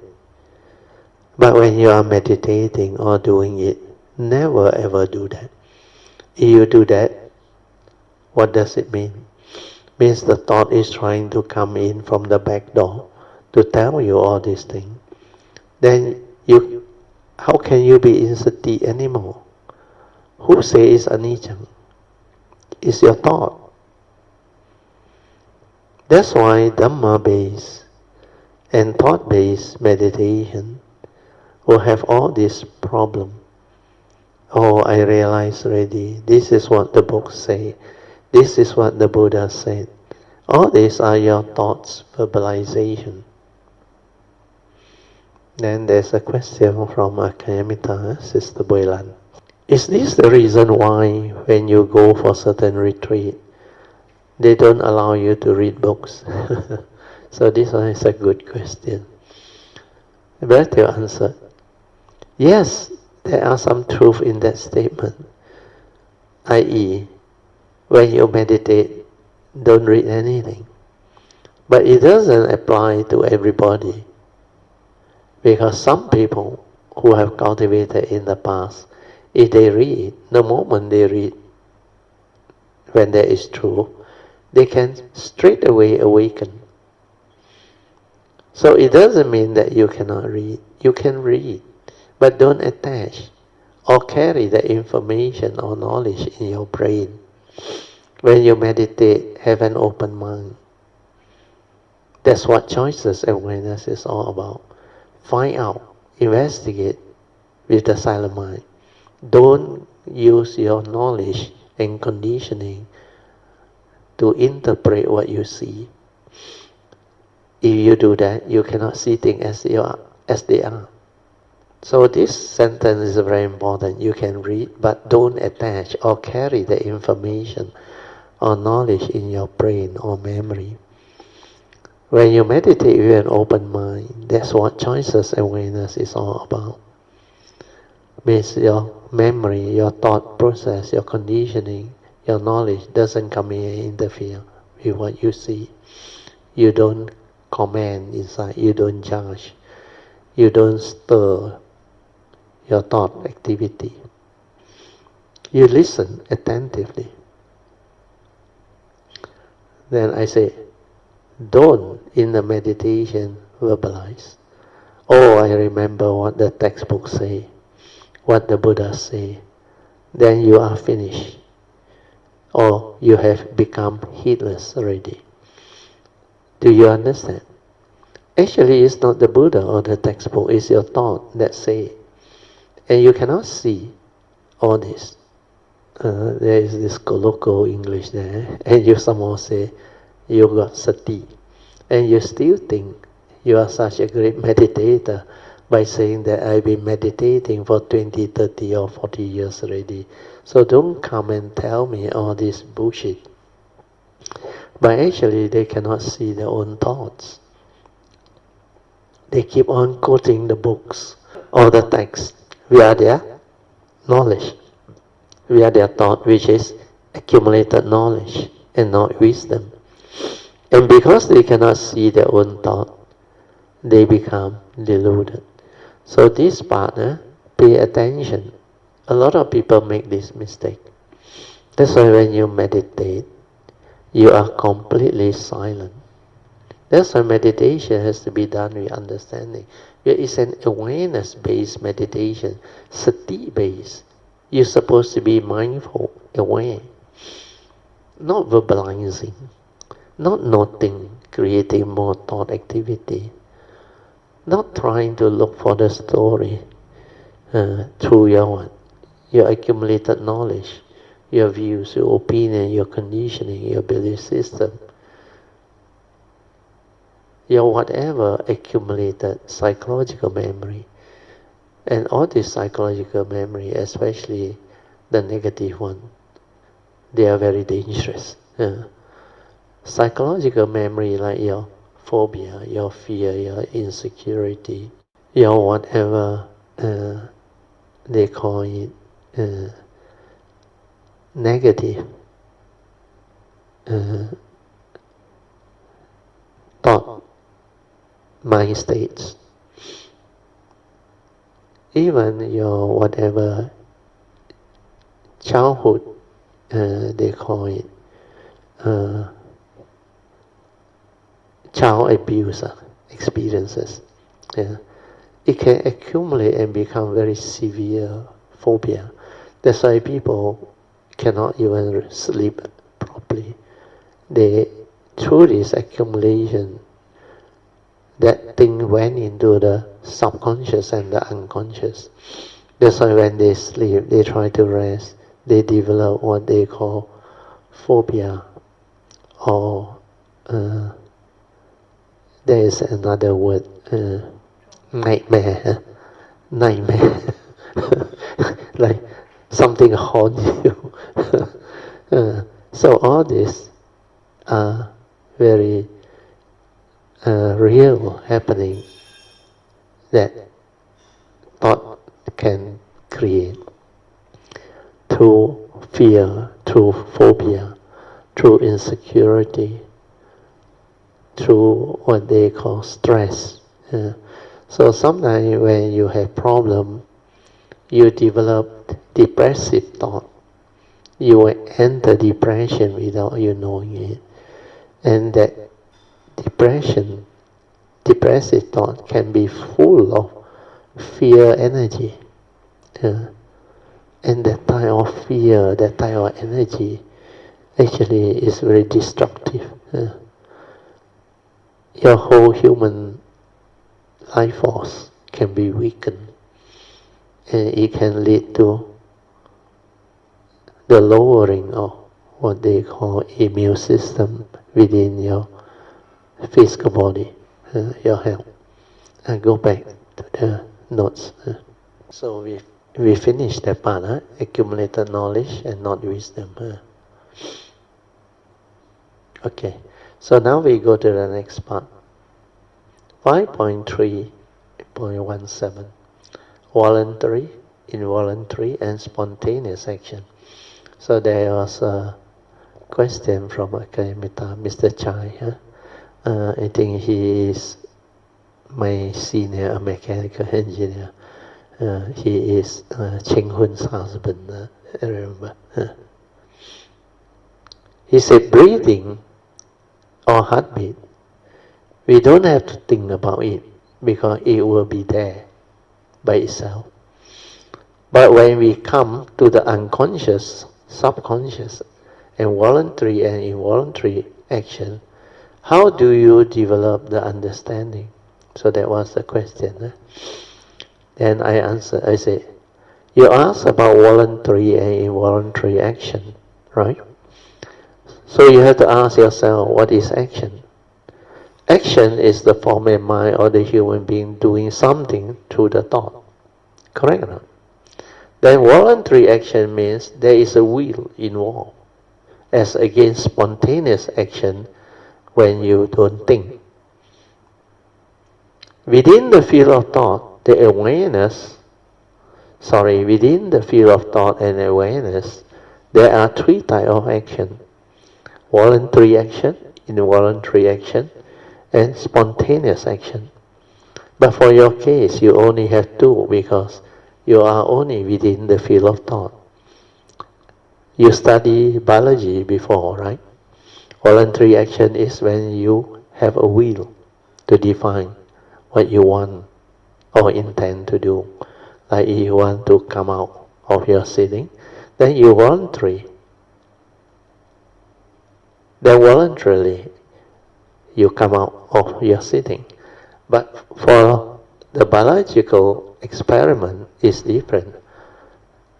But when you are meditating or doing it, never ever do that. If you do that, what does it mean? Means the thought is trying to come in from the back door to tell you all these things. Then how can you be in sati anymore? Who says anicca? It's your thought. That's why Dhamma-based and thought-based meditation will have all this problem. Oh, I realize already, this is what the books say. This is what the Buddha said. All these are your thoughts, verbalization. Then there's a question from Akayamita, Sister Boylan. Is this the reason why when you go for certain retreat, they don't allow you to read books? So this one is a good question. Better answer. Yes, there are some truth in that statement. I.e., when you meditate, don't read anything. But it doesn't apply to everybody. Because some people who have cultivated in the past, if they read, the moment they read, when there is truth, they can straight away awaken. So it doesn't mean that you cannot read. You can read, but don't attach or carry the information or knowledge in your brain. When you meditate, have an open mind. That's what choices awareness is all about. Find out, investigate with the silent mind. Don't use your knowledge and conditioning to interpret what you see. If you do that, you cannot see things as they are. So this sentence is very important. You can read, but don't attach or carry the information or knowledge in your brain or memory. When you meditate with an open mind, that's what choices awareness is all about. Means your memory, your thought process, your conditioning, your knowledge doesn't come in and interfere with what you see. You don't comment inside, you don't judge, you don't stir your thought activity. You listen attentively. Then I say, don't in the meditation verbalize. Oh, I remember what the textbooks say, what the Buddha say. Then you are finished. Or you have become heedless already. Do you understand? Actually, it's not the Buddha or the textbook, it's your thought that say it. And you cannot see all this. There is this colloquial English there, and you somehow say, you got sati. And you still think you are such a great meditator by saying that I've been meditating for 20, 30 or 40 years already. So don't come and tell me all this bullshit. But actually they cannot see their own thoughts. They keep on quoting the books or the text. We are their knowledge. We are their thought, which is accumulated knowledge and not wisdom. And because they cannot see their own thought, they become deluded. So this part, pay attention. A lot of people make this mistake. That's why when you meditate, you are completely silent. That's why meditation has to be done with understanding. It's an awareness-based meditation, sati-based. You're supposed to be mindful, aware, not verbalizing, not noting, creating more thought activity, not trying to look for the story through your accumulated knowledge, your views, your opinion, your conditioning, your belief system, your whatever accumulated psychological memory. And all this psychological memory, especially the negative one, they are very dangerous. Psychological memory like your phobia, your fear, your insecurity, your whatever they call it negative thought, mind states. Even your whatever childhood, they call it child abuse experiences. It can accumulate and become very severe phobia. That's why people cannot even sleep properly. Through this accumulation, that thing went into the subconscious and the unconscious. That's why when they sleep, they try to rest, they develop what they call phobia, or there is another word, nightmare, like something haunts you. So all this are very real happening that thought can create through fear, through phobia, through insecurity, through what they call stress. So sometimes when you have problem, you develop depressive thought. You will enter depression without you knowing it. And that depressive thought can be full of fear energy. And that type of fear, that type of energy actually is very destructive. Your whole human life force can be weakened, and it can lead to the lowering of what they call immune system within your physical body, your health. And go back to the notes. So we finished that part, accumulated knowledge and not wisdom. Okay, so now we go to the next part. 5.3.17, voluntary, involuntary and spontaneous action. So there was a question from Akayamita, Mr. Chai. I think he is my senior, a mechanical engineer. He is Cheng Hun's husband, I remember. He said breathing or heartbeat, we don't have to think about it because it will be there by itself. But when we come to the unconscious, subconscious, and voluntary and involuntary action, how do you develop the understanding? So that was the question. Then I answer, I say, you asked about voluntary and involuntary action, right? So you have to ask yourself, what is action? Action is the form of mind or the human being doing something through the thought. Correct or not? Then voluntary action means there is a will involved, as against spontaneous action when you don't think. Within the field of thought, the awareness, within the field of thought and awareness, there are three types of action. Voluntary action, involuntary action, and spontaneous action. But for your case, you only have two because you are only within the field of thought. You study biology before, right? Voluntary action is when you have a will to define what you want or intend to do. Like if you want to come out of your sitting, then you voluntarily. Then voluntarily you come out of your sitting. But for the biological experiment is different.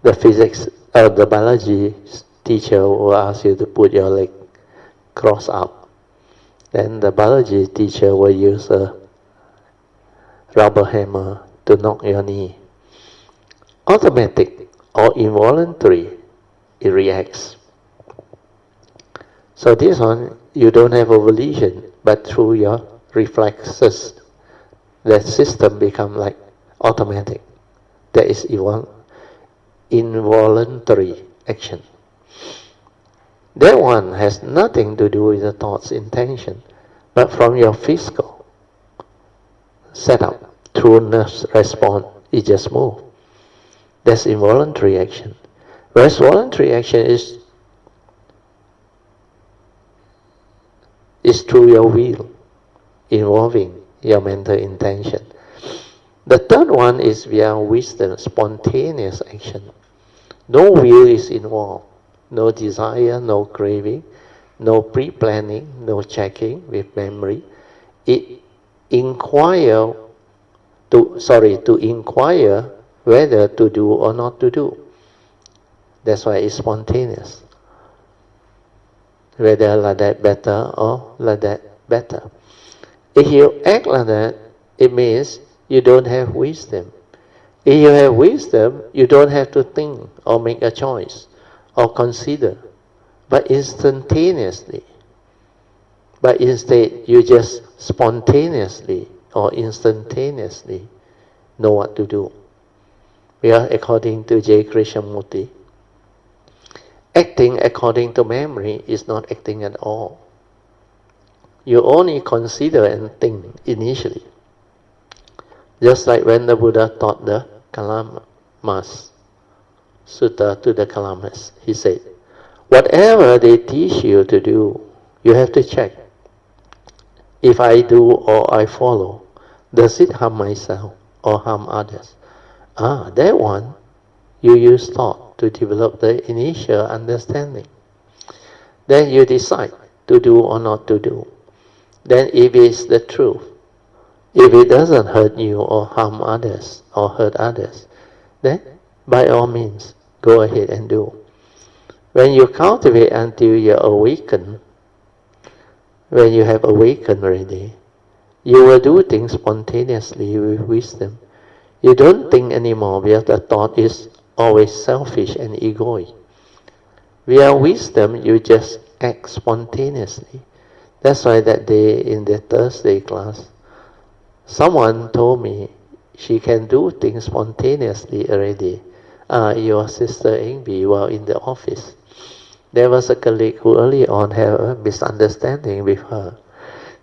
The biology teacher will ask you to put your leg cross up. Then the biology teacher will use a rubber hammer to knock your knee. Automatic or involuntary, it reacts. So this one, you don't have a volition, but through your reflexes, that system become like automatic. That is involuntary action. That one has nothing to do with the thought's intention, but from your physical setup, through nerve response, it just moves. That's involuntary action. Whereas voluntary action is through your will, involving your mental intention. The third one is via wisdom, spontaneous action. No will is involved, no desire, no craving, no pre-planning, no checking with memory. It inquire whether to do or not to do. That's why it's spontaneous. Whether like that better or like that better. If you act like that, it means you don't have wisdom. If you have wisdom, you don't have to think or make a choice or consider, but instantaneously. But instead, you just spontaneously or instantaneously know what to do. According to J. Krishnamurti, acting according to memory is not acting at all. You only consider and think initially. Just like when the Buddha taught the Kalamas Sutta to the Kalamas, he said, whatever they teach you to do, you have to check. If I do or I follow, does it harm myself or harm others? That one, you use thought to develop the initial understanding. Then you decide to do or not to do. Then if it's the truth, if it doesn't hurt you or harm others or hurt others, then by all means, go ahead and do. When you cultivate until you awaken, when you have awakened already, you will do things spontaneously with wisdom. You don't think anymore because the thought is always selfish and egoic. Via wisdom, you just act spontaneously. That's why that day in the Thursday class, someone told me she can do things spontaneously already. Your sister Ingbi, while in the office, there was a colleague who early on had a misunderstanding with her.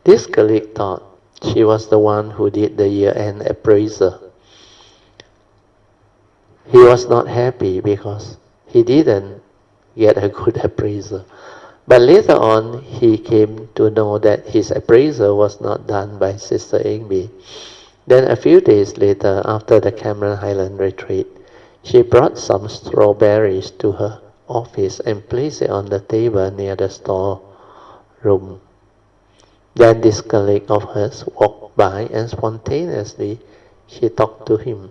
This colleague thought she was the one who did the year-end appraisal. He was not happy because he didn't get a good appraisal. But later on, he came to know that his appraisal was not done by Sister Ingbi. Then a few days later, after the Cameron Highland retreat, she brought some strawberries to her office and placed it on the table near the store room. Then this colleague of hers walked walked by and spontaneously she talked to him.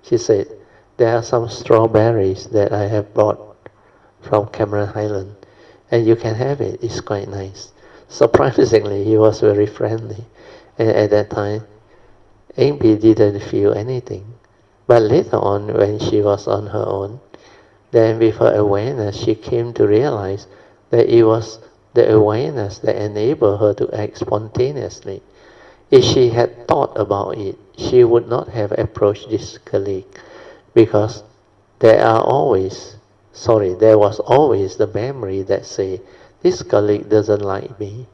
She said, "There are some strawberries that I have brought from Cameron Highland, and you can have it. It's quite nice." Surprisingly, he was very friendly, and at that time, Amy didn't feel anything. But later on, when she was on her own, then with her awareness, she came to realize that it was the awareness that enabled her to act spontaneously. If she had thought about it, she would not have approached this colleague, because there was always the memory that say, this colleague doesn't like me,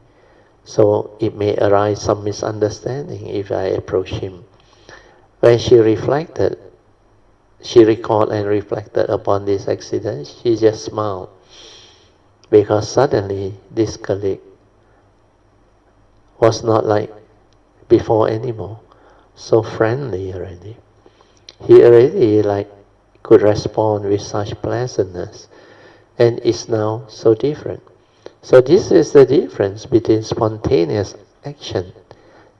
so it may arise some misunderstanding if I approach him. When she recalled and reflected upon this accident, she just smiled, because suddenly this colleague was not like before anymore, so friendly already. He already could respond with such pleasantness, and is now so different. So this is the difference between spontaneous action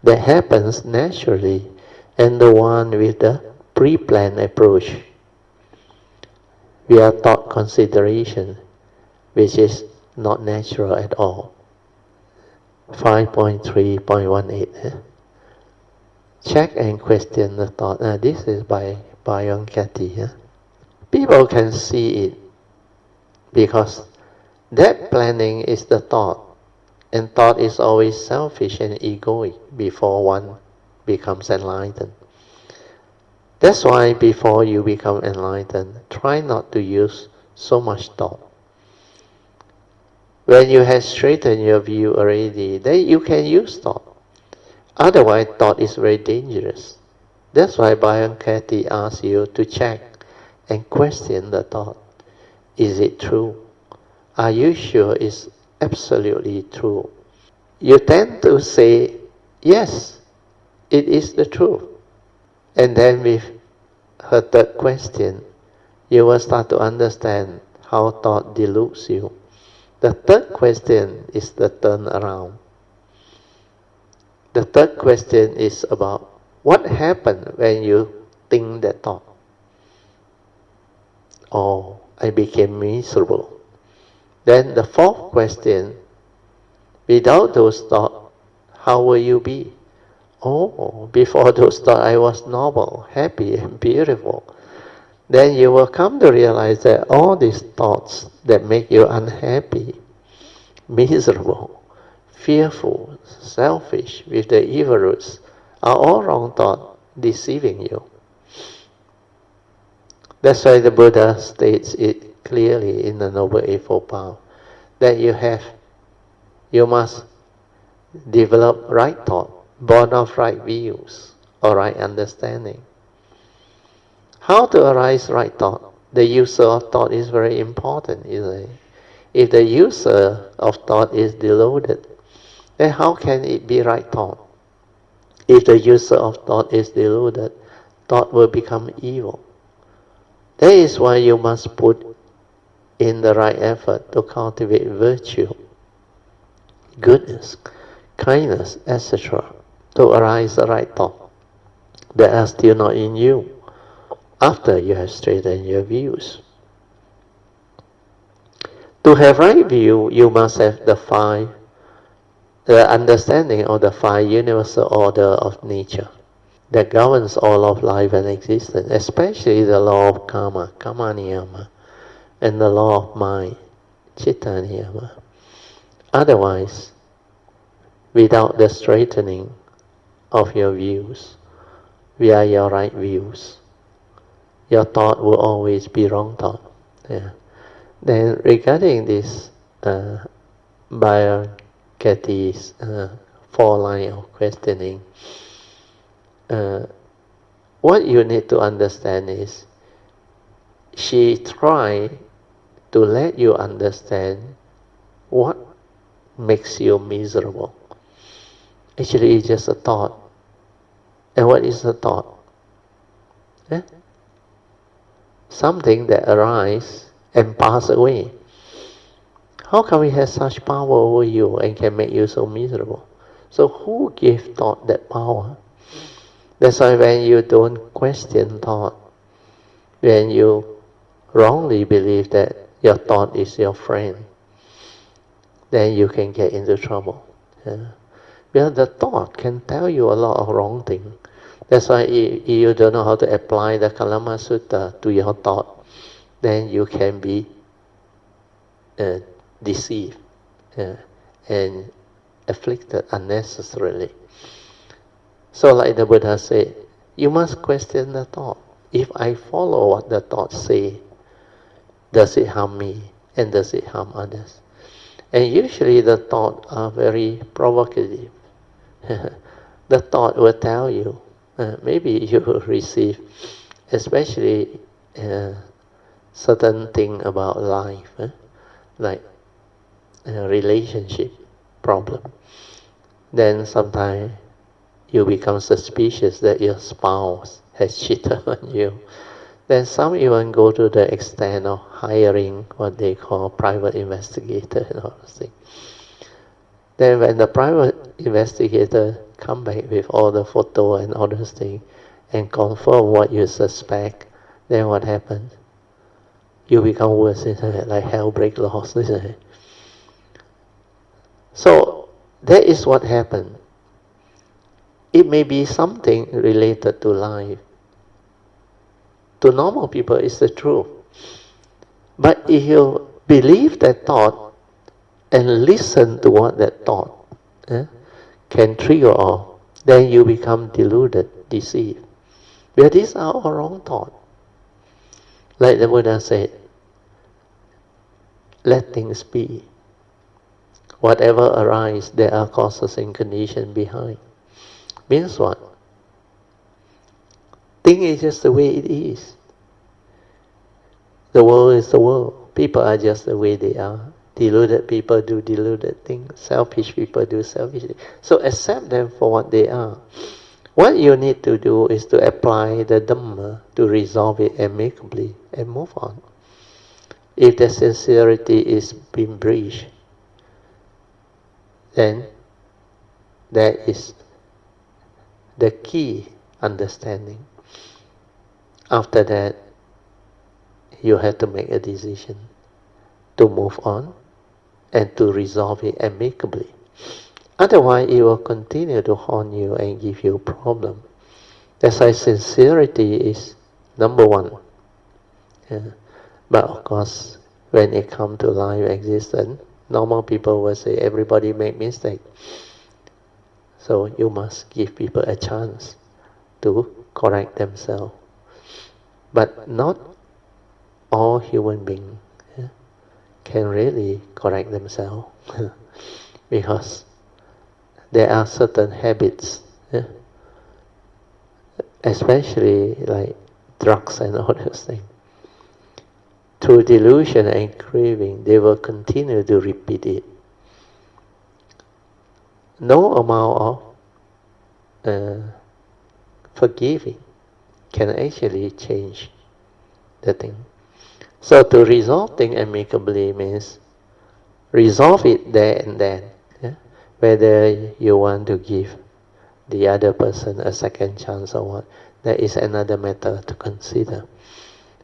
that happens naturally and the one with the pre-planned approach. We are taught consideration, which is not natural at all. 5.3.18. Check and question the thought. This is by Byron Katie. People can see it because that planning is the thought, and thought is always selfish and egoic before one becomes enlightened. That's why before you become enlightened, try not to use so much thought. When you have straightened your view already, then you can use thought. Otherwise, thought is very dangerous. That's why Byron Katie asks you to check and question the thought. Is it true? Are you sure it's absolutely true? You tend to say, yes, it is the truth. And then with her third question, you will start to understand how thought deludes you. The third question is the turnaround. The third question is about what happened when you think that thought. Oh, I became miserable. Then the fourth question, without those thoughts, how will you be? Oh, before those thoughts I was noble, happy and beautiful. Then you will come to realize that all these thoughts that make you unhappy, miserable, fearful, selfish, with the evil roots, are all wrong thoughts deceiving you. That's why the Buddha states it clearly in the Noble Eightfold Path, that you must develop right thought, born of right views, or right understanding. How to arise right thought? The user of thought is very important, isn't it? If the user of thought is deluded, then how can it be right thought? If the user of thought is deluded, thought will become evil. That is why you must put in the right effort to cultivate virtue, goodness, kindness, etc., to arise the right thought that are still not in you after you have straightened your views. To have right view, you must have the understanding of the five universal order of nature that governs all of life and existence, especially the law of karma, karma niyama, and the law of mind, chitta niyama. Otherwise, without the straightening of your views, via your right views, your thought will always be wrong thought. Yeah. Then regarding this Byron Katie's 4 lines of questioning, what you need to understand is she tried to let you understand what makes you miserable. Actually, it's just a thought. And what is a thought? Eh? Something that arises and passes away. How come it has such power over you and can make you so miserable? So who gave thought that power? That's why when you don't question thought, when you wrongly believe that your thought is your friend, then you can get into trouble. Yeah? Because the thought can tell you a lot of wrong things. That's why if you don't know how to apply the Dhamma Sutta to your thought, then you can be deceived and afflicted unnecessarily. So like the Buddha said, you must question the thought. If I follow what the thought say, does it harm me and does it harm others? And usually the thoughts are very provocative. The thought will tell you, maybe you will receive, especially certain thing about life, like a relationship problem. Then sometimes you become suspicious that your spouse has cheated on you. Then some even go to the extent of hiring what they call private investigator and all those things. Then when the private investigator come back with all the photo and all those things and confirm what you suspect, then what happens? You become worse, isn't it? Like hell break loose, isn't it? So that is what happened. It may be something related to life. To normal people, it's the truth. But if you believe that thought and listen to what that thought can trigger off, then you become deluded, deceived. Because these are all wrong thoughts. Like the Buddha said, let things be. Whatever arises, there are causes and conditions behind. Means what? Thing is just the way it is. The world is the world. People are just the way they are. Deluded people do deluded things. Selfish people do selfish things. So accept them for what they are. What you need to do is to apply the Dhamma to resolve it amicably and move on. If the sincerity is being breached, then that is the key understanding. After that, you have to make a decision to move on and to resolve it amicably. Otherwise, it will continue to haunt you and give you problem. That's why sincerity is number one. Yeah. But of course, when it comes to life existence, normal people will say everybody make mistake. So you must give people a chance to correct themselves. But not all human beings can really correct themselves because there are certain habits, especially like drugs and all those things. Through delusion and craving, they will continue to repeat it. No amount of forgiving can actually change the thing. So to resolve things amicably means resolve it there and then. Whether you want to give the other person a second chance or what, that is another matter to consider.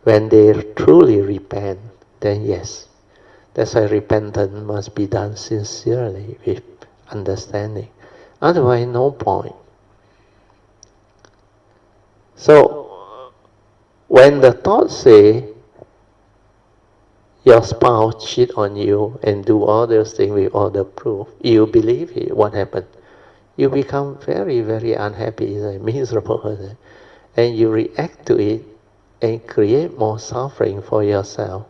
When they truly repent, then yes. That's why repentance must be done sincerely with understanding. Otherwise, no point. So, when the thoughts say your spouse cheat on you and do all those things with all the proof, you believe it, what happened? You become very, very unhappy, miserable, and you react to it and create more suffering for yourself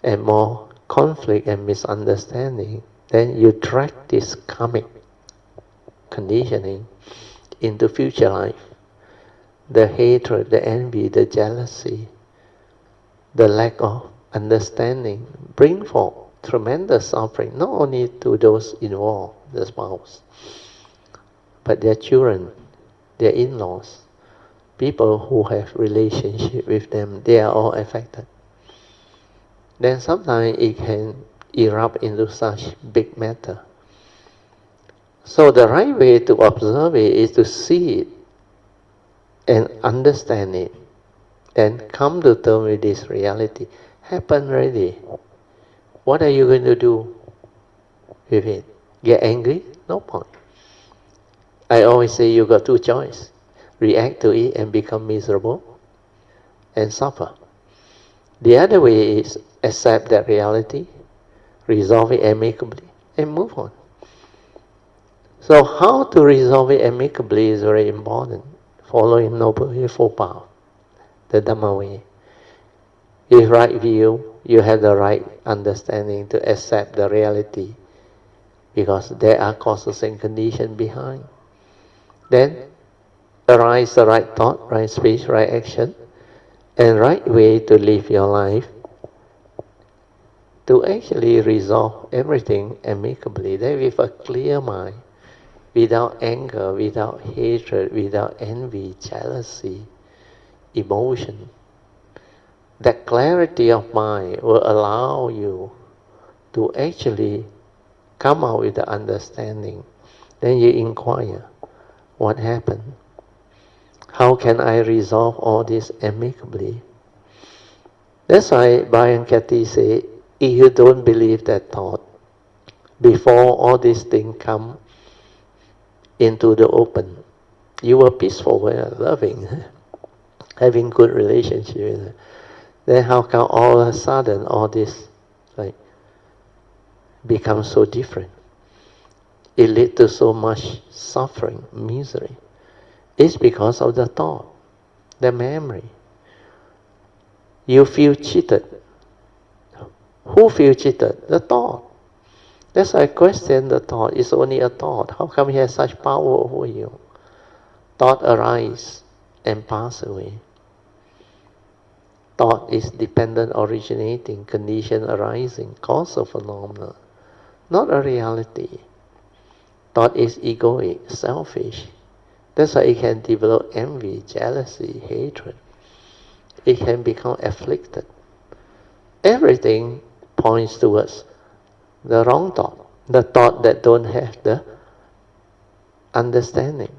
and more conflict and misunderstanding. Then you drag this karmic conditioning into future life. The hatred, the envy, the jealousy, the lack of understanding bring forth tremendous suffering, not only to those involved, the spouse, but their children, their in-laws, people who have relationship with them, they are all affected. Then sometimes it can erupt into such big matter. So the right way to observe it is to see it and understand it and come to terms with this reality. Happen already. What are you going to do with it? Get angry? No point. I always say you got two choices. React to it and become miserable and suffer. The other way is accept that reality, resolve it amicably, and move on. So how to resolve it amicably is very important. Following Noble Eightfold Path, the Dhamma way. With right view, you have the right understanding to accept the reality because there are causes and conditions behind. Then arise the right thought, right speech, right action, and right way to live your life to actually resolve everything amicably. Then with a clear mind, without anger, without hatred, without envy, jealousy, emotion. That clarity of mind will allow you to actually come out with the understanding. Then you inquire, what happened? How can I resolve all this amicably? That's why Brian Cathy say, if you don't believe that thought, before all these things come into the open, you were peaceful, loving, having good relationship. Then how come all of a sudden all this like becomes so different? It leads to so much suffering, misery. It's because of the thought, the memory. You feel cheated. Who feels cheated? The thought. That's why I question the thought. It's only a thought. How come it has such power over you? Thought arise and pass away. Thought is dependent originating, condition arising, causal phenomena, not a reality. Thought is egoic, selfish. That's why it can develop envy, jealousy, hatred. It can become afflicted. Everything points towards the wrong thought, the thought that don't have the understanding.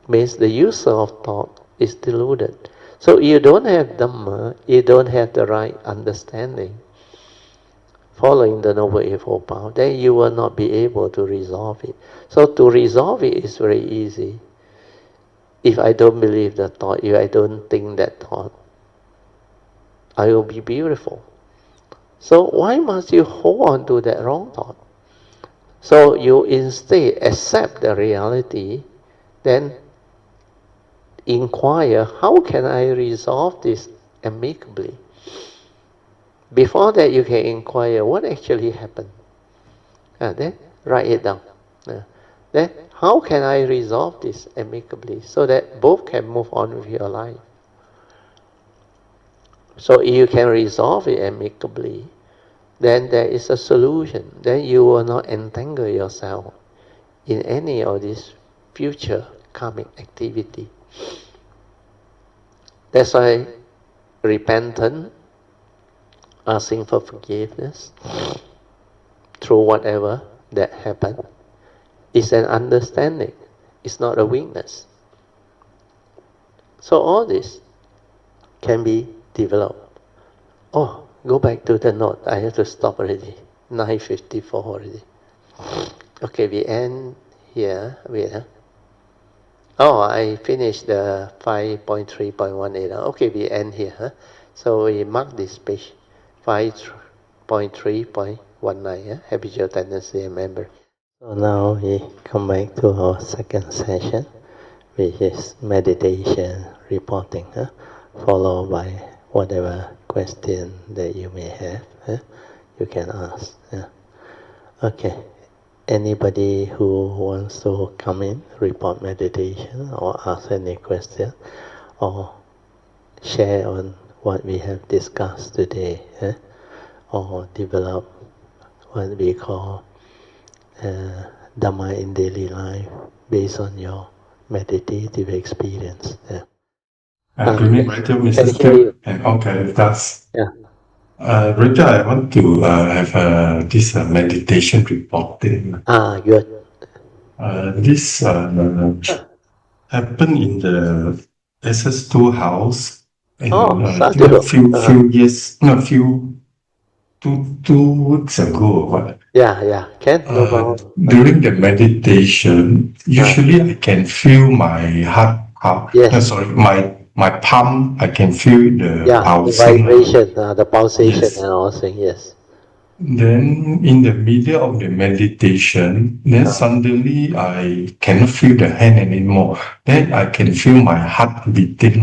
Means the user of thought is deluded. So you don't have Dhamma, you don't have the right understanding, following the Noble Eightfold Path, then you will not be able to resolve it. So to resolve it is very easy. If I don't believe the thought, if I don't think that thought, I will be beautiful. So why must you hold on to that wrong thought? So you instead accept the reality, then inquire, how can I resolve this amicably? Before that, you can inquire what actually happened. Then write it down. Then how can I resolve this amicably so that both can move on with your life? So if you can resolve it amicably, then there is a solution. Then you will not entangle yourself in any of this future karmic activity. That's why repentance, asking for forgiveness through whatever that happened, is an understanding. It's not a weakness. So all this can be developed. Oh, go back to the note. I have to stop already. 9:54 already. Okay, we end here. Wait. Oh, I finished the 5.3.18. Okay, we end here. So we mark this page 5.3.19. Habitual tendency and memory. So now we come back to our second session, which is meditation reporting, followed by whatever question that you may have, you can ask. Okay. Anybody who wants to come in, report meditation, or ask any question, or share on what we have discussed today, or develop what we call Dhamma in daily life based on your meditative experience. Rachel, Mrs. Tip, and okay with us. Yeah. Rachel, I want to have this meditation reporting. Good. This happened in the SS2 house, and I think a sadhu. few years, no, two weeks ago or what. Yeah, can, no problem. During the meditation, usually I can feel my heart, Yes, sorry, my palm, I can feel the yeah, the pulsing. vibration, the pulsation and Yes. all thing, yes. Then in the middle of the meditation, then suddenly I cannot feel the hand anymore. Then I can feel my heart beating.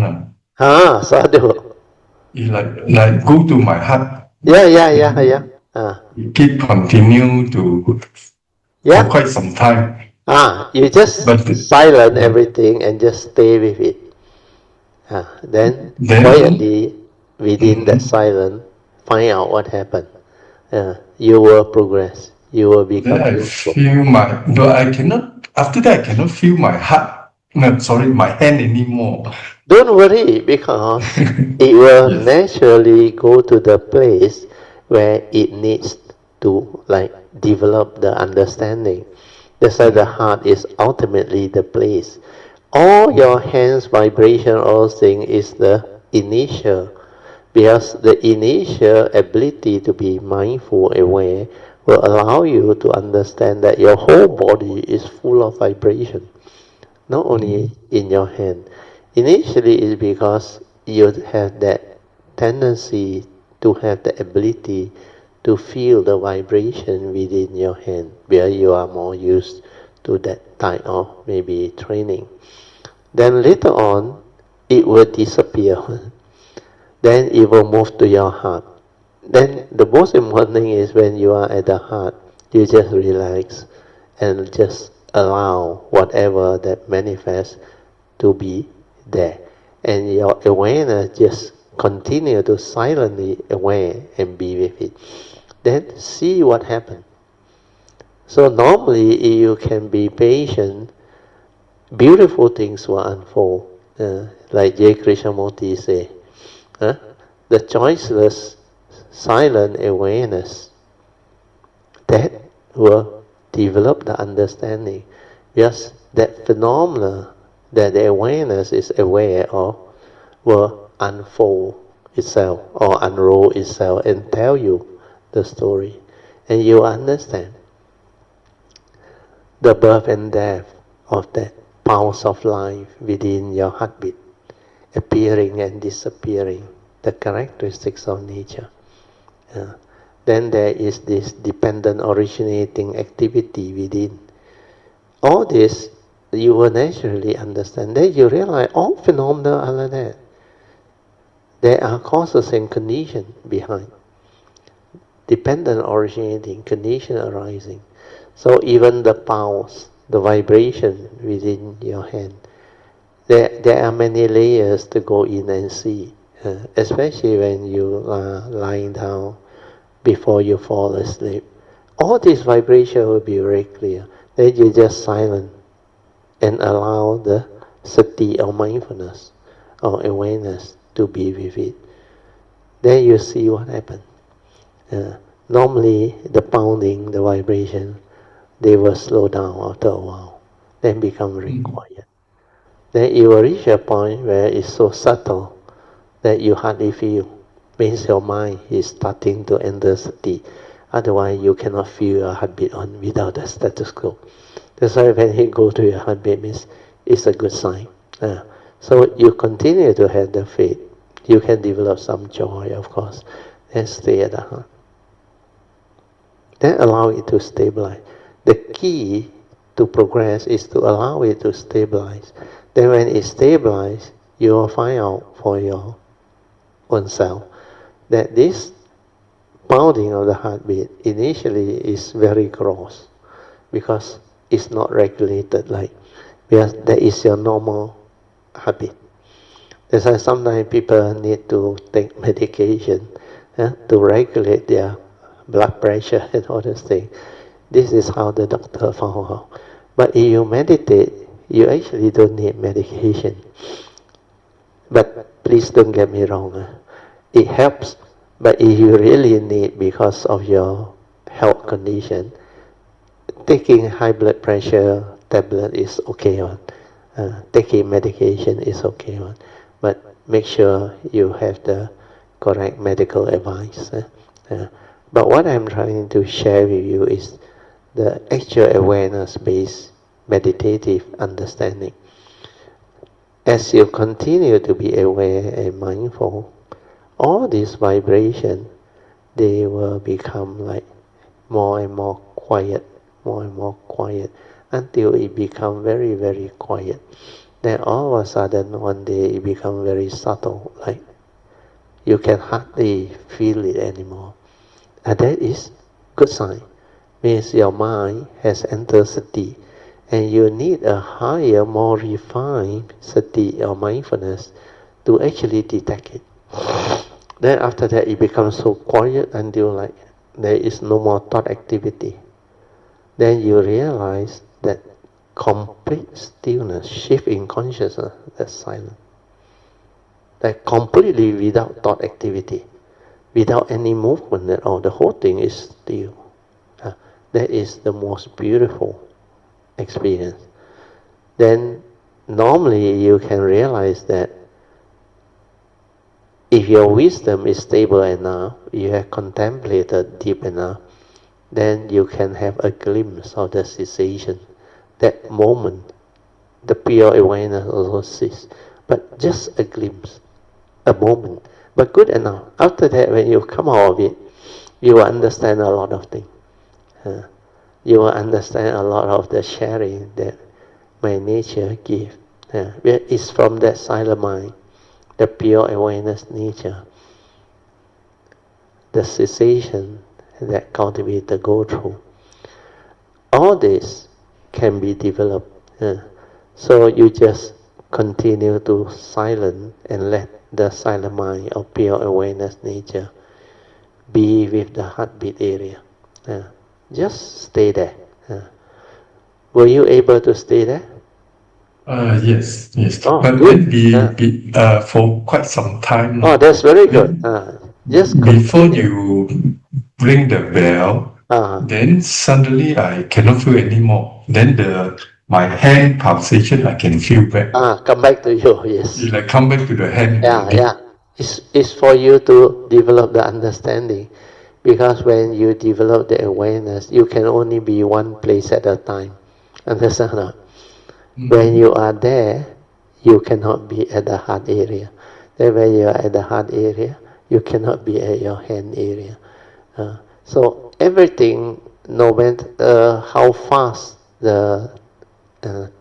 Sadhu. It like go to my heart. Yeah. It keep continue to for Yeah. quite some time. You just But silent everything and just stay with it. Then then quietly within that mhm, silence, find out what happened. You will progress. You will then become I useful. feel my no, I cannot after that I cannot feel my heart. No, sorry, my hand anymore. Don't worry because it will Yes. naturally go to the place where it needs to develop the understanding. That's why the heart is ultimately the place. All your hands vibration, all thing is the initial, because the initial ability to be mindful, aware, will allow you to understand that your whole body is full of vibration, not only in your hand. Initially, it's because you have that tendency to have the ability to feel the vibration within your hand, where you are more used to that type of maybe training. Then later on, it will disappear. Then it will move to your heart. Then the most important thing is when you are at the heart, you just relax and just allow whatever that manifests to be there. And your awareness just continue to silently aware and be with it. Then see what happens. So normally if you can be patient, beautiful things will unfold. Like J. Krishnamurti say, the choiceless silent awareness that will develop the understanding. Yes, that phenomena that the awareness is aware of will unfold itself or unroll itself and tell you the story. And you understand the birth and death of that pulse of life within your heartbeat, appearing and disappearing, the characteristics of nature. Then there is this dependent originating activity within. All this you will naturally understand. Then you realize all phenomena are like that. There are causes and conditions behind. Dependent originating, condition arising. So even the pulse, the vibration within your hand, there are many layers to go in and see. Especially when you are lying down before you fall asleep. All this vibration will be very clear. Then you just silent and allow the sati or mindfulness or awareness to be with it. Then you see what happens. Normally, the pounding, the vibration, they will slow down after a while, then become very quiet. Then you will reach a point where it's so subtle that you hardly feel. Means your mind is starting to enter sati. Otherwise, you cannot feel your heartbeat on without the stethoscope. That's why when he go to your heartbeat, means it's a good sign. So you continue to have the faith. You can develop some joy, of course, and stay at the heart. Then allow it to stabilize. The key to progress is to allow it to stabilize. Then when it stabilizes, you will find out for your own self that this pounding of the heartbeat initially is very gross because it's not regulated because that is your normal heartbeat. That's why sometimes people need to take medication to regulate their blood pressure and all those things. This is how the doctor found out. But if you meditate, you actually don't need medication. But please don't get me wrong. It helps, but if you really need because of your health condition, taking high blood pressure tablet is okay one. Taking medication is okay one. But make sure you have the correct medical advice. But what I'm trying to share with you is the actual awareness-based meditative understanding. As you continue to be aware and mindful, all these vibrations, they will become like more and more quiet, until it become very, very quiet. Then all of a sudden, one day it become very subtle, like you can hardly feel it anymore. And that is good sign. Means your mind has entered sati, and you need a higher, more refined sati or mindfulness to actually detect it. Then after that, it becomes so quiet until like there is no more thought activity. Then you realize that complete stillness, shift in consciousness, that's silence. That completely without thought activity, without any movement at all, the whole thing is still. That is the most beautiful experience. Then normally you can realize that if your wisdom is stable enough, you have contemplated deep enough, then you can have a glimpse of the cessation. That moment, the pure awareness also ceases. But just a glimpse, a moment. But good enough. After that, when you come out of it, you will understand a lot of things. You will understand a lot of the sharing that my nature gives. It's from that silent mind, the pure awareness nature, the cessation that cultivator go through. All this can be developed. So you just continue to silence and let the silent mind of pure awareness nature be with the heartbeat area. Just stay there. Were you able to stay there? Yes. Oh, But good. then for quite some time. Oh, that's very good. Just Before continue. you ring the bell, then suddenly I cannot feel anymore. Then my hand pulsation I can feel back. Come back to you, yes. It like come back to the hand already. It's for you to develop the understanding. Because when you develop the awareness, you can only be one place at a time. Understand? When you are there, you cannot be at the heart area. Then when you are at the heart area, you cannot be at your hand area. So everything, no matter how fast the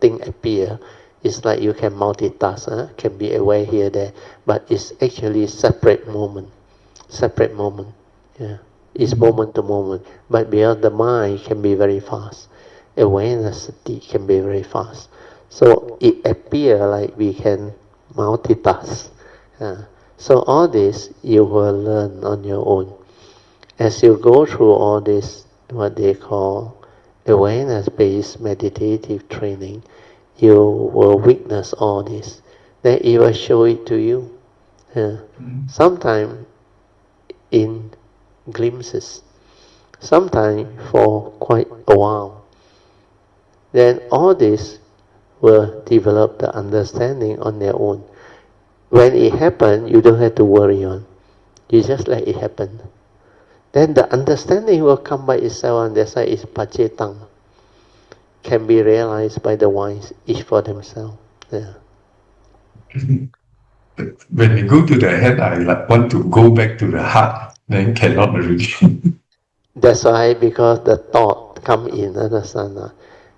thing appear, it's like you can multitask, can be aware here, there, but it's actually separate moment. It's moment to moment. But beyond the mind can be very fast. Awareness can be very fast. So it appear like we can multitask. So all this you will learn on your own. As you go through all this, what they call awareness-based meditative training, you will witness all this. Then it will show it to you. Sometimes in glimpses, sometimes for quite a while. Then all this will develop the understanding on their own. When it happens, you don't have to worry on. You just let it happen. Then the understanding will come by itself, and that's why it's pacetang. Can be realized by the wise, each for themselves. When we go to the head, I want to go back to the heart, then cannot already. That's why, because the thought come in, understand?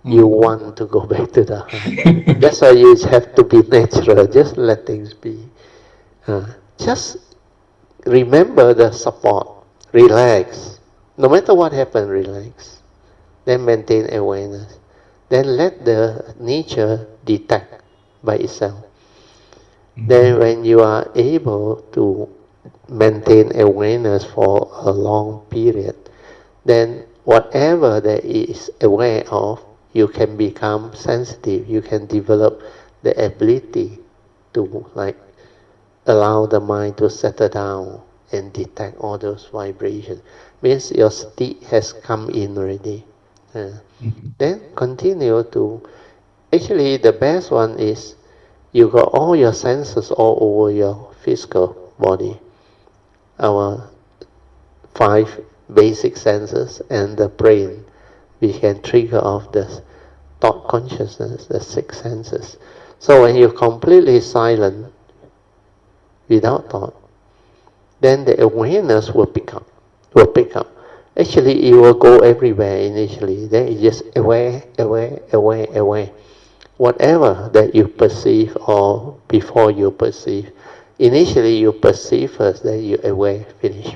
You want to go back to the heart. That's why you have to be natural. Just let things be. Just remember the support. Relax. No matter what happens, relax. Then maintain awareness. Then let the nature detect by itself. Then when you are able to maintain awareness for a long period, then whatever that is aware of, you can become sensitive. You can develop the ability to allow the mind to settle down and detect all those vibrations. Means your state has come in already. Then continue to Actually, the best one is you got all your senses all over your physical body. Our 5 basic senses and the brain, we can trigger off the thought consciousness, the 6 senses. So when you're completely silent, without thought, then the awareness will pick up. Actually, it will go everywhere initially. Then it's just aware. Whatever that you perceive or before you perceive, initially you perceive first, then you aware, finish.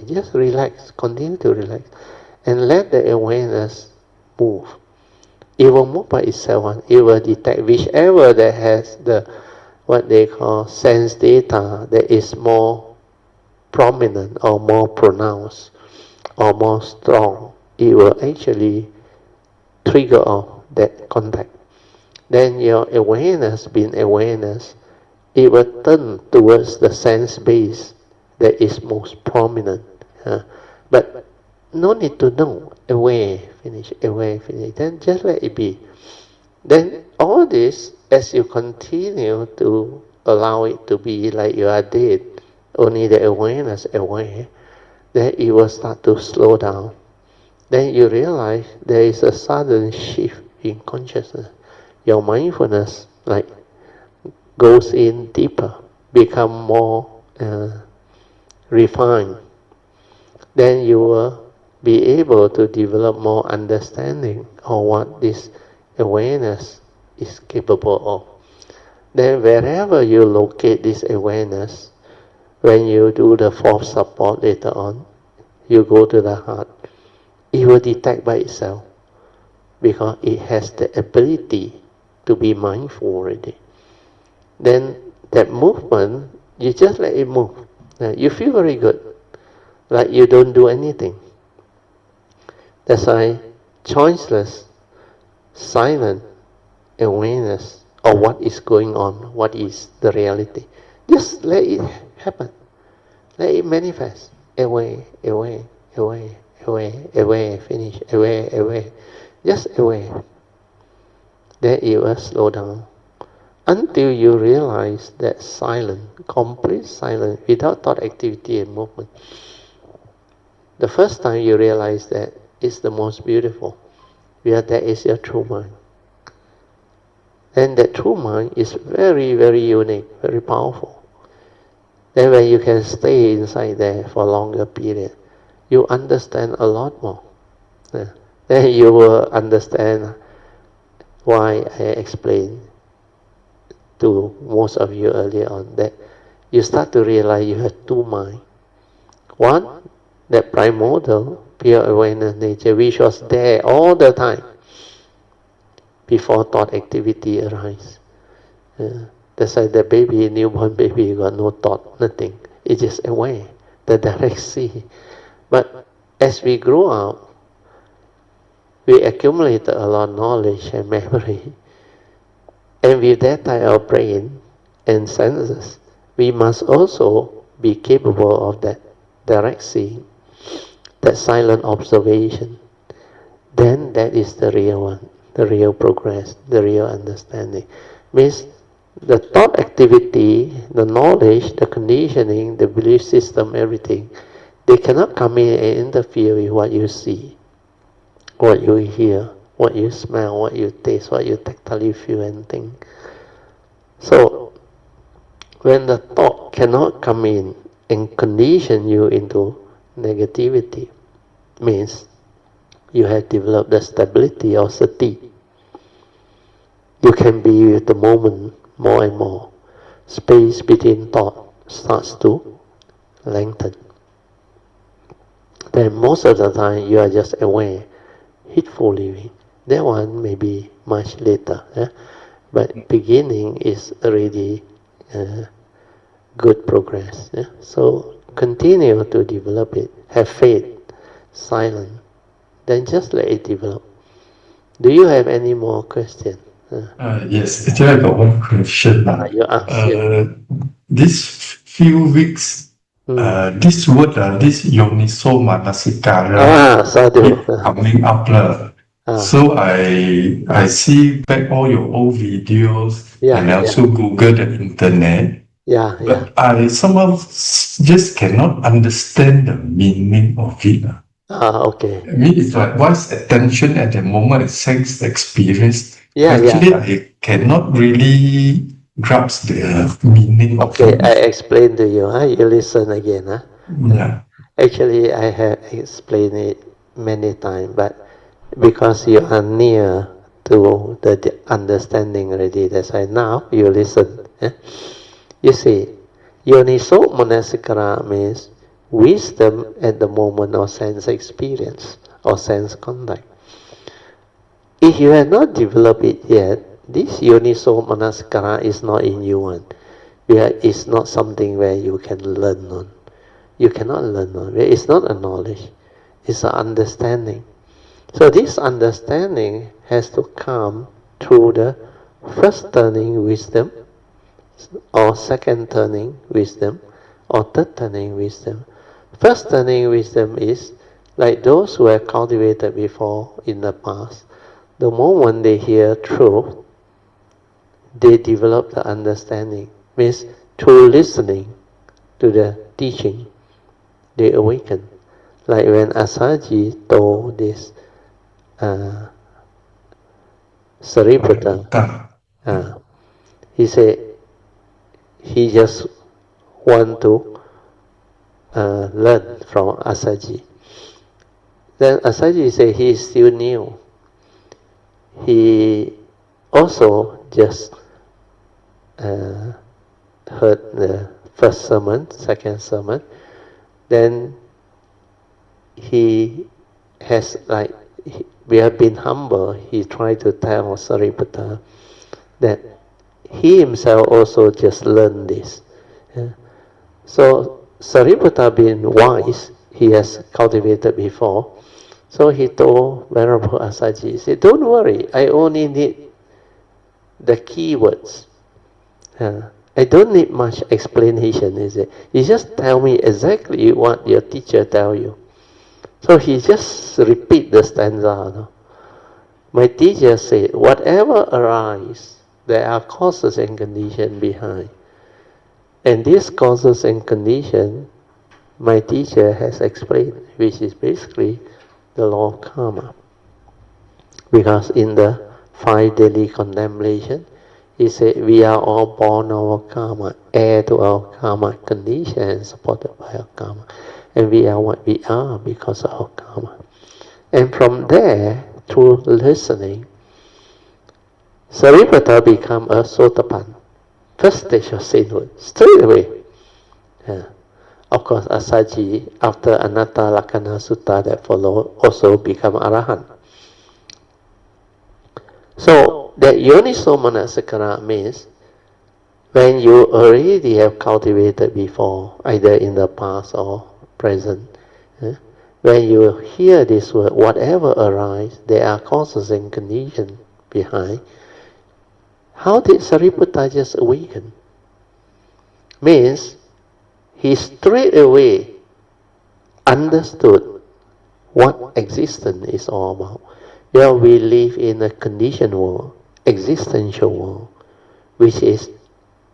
Just relax, continue to relax. And let the awareness move. It will move by itself. It will detect whichever that has the, what they call sense data that is more prominent or more pronounced or more strong. It will actually trigger off that contact. Then your awareness, being awareness, it will turn towards the sense base that is most prominent. But no need to know. Aware, finish. Then just let it be. Then all this, as you continue to allow it to be like you are dead, only the awareness aware, then it will start to slow down. Then you realize there is a sudden shift in consciousness. Your mindfulness like goes in deeper, become more refined. Then you will be able to develop more understanding of what this awareness is capable of. Then wherever you locate this awareness, when you do the 4th support later on, you go to the heart, it will detect by itself because it has the ability to be mindful already. Then that movement, you just let it move. You feel very good, like you don't do anything. That's why choiceless, silent awareness of what is going on, what is the reality. Just let it happen. Let it manifest. Away, finish. Away. Just away. Then it will slow down. Until you realize that silence, complete silence, without thought activity and movement. The first time you realize that is the most beautiful, where that is your true mind. And that true mind is very, very unique, very powerful. Then when you can stay inside there for a longer period, you understand a lot more. Then you will understand why I explained to most of you earlier on that you start to realize you have 2 minds. One, that primordial, pure awareness nature, which was there all the time before thought activity arises. That's why the baby, newborn baby, got no thought, nothing. It's just aware, the direct see. But as we grow up, we accumulate a lot of knowledge and memory. And with that type of brain and senses, we must also be capable of that direct seeing, that silent observation. Then that is the real one, the real progress, the real understanding. Means the thought activity, the knowledge, the conditioning, the belief system, everything, they cannot come in and interfere with what you see, what you hear, what you smell, what you taste, what you tactily feel and think. So, when the thought cannot come in and condition you into negativity, means you have developed the stability of sati. You can be with the moment more and more. Space between thought starts to lengthen. Then most of the time you are just aware, heedful living. That one may be much later. But beginning is already good progress. So continue to develop it. Have faith, silent. Then just let it develop. Do you have any more questions? Yes, actually I got one question. You ask. These few weeks, this word, this Yoniso Manasikara, Sadhu. keep coming up. So I see back all your old videos and I also Google the internet. But I somehow just cannot understand the meaning of it. Okay. I mean, it's like one's attention at the moment, it sense experience. Actually, I cannot really grasp the meaning of it. Okay, I explain to you. You listen again. Yeah. Actually, I have explained it many times, but because you are near to the understanding already, that's why now you listen. You see, Yoniso Manasikara means wisdom at the moment of sense experience or sense contact. If you have not developed it yet, this Yoniso Manasikara is not in you one. It's not something where you can learn on. You cannot learn on. It's not a knowledge. It's an understanding. So this understanding has to come through the first turning wisdom, or second turning wisdom, or third turning wisdom. First turning wisdom is like those who have cultivated before in the past. The moment they hear truth, they develop the understanding. Means through listening to the teaching, they awaken. Like when Asaji told this Sariputta, he said he just want to learn from Asaji. Then Asaji said he is still new. He also just heard the first sermon, second sermon. Then he has we have been humble. He tried to tell Sariputta that he himself also just learned this. So Sariputta being wise, he has cultivated before. So he told Venerable Asaji, he said, don't worry, I only need the key words. I don't need much explanation, is it? You just tell me exactly what your teacher tell you. So he just repeat the stanza. No? My teacher said, whatever arises, there are causes and conditions behind. And these causes and conditions, my teacher has explained, which is basically the law of karma. Because in the 5 daily contemplation, he said, we are all born of our karma, heir to our karma condition and supported by our karma. And we are what we are because of our karma. And from there, through listening, Sariputta become a Sotapan. First stage of sainthood, straight away. Of course, Asaji, after Anatta Lakkhana Sutta that followed, also become Arahant. So, that Yoniso Manasikara means when you already have cultivated before, either in the past or present, when you hear this word, whatever arises, there are causes and conditions behind. How did Sariputta just awaken? Means he straight away understood what existence is all about. Well, we live in a conditioned world, existential world, which is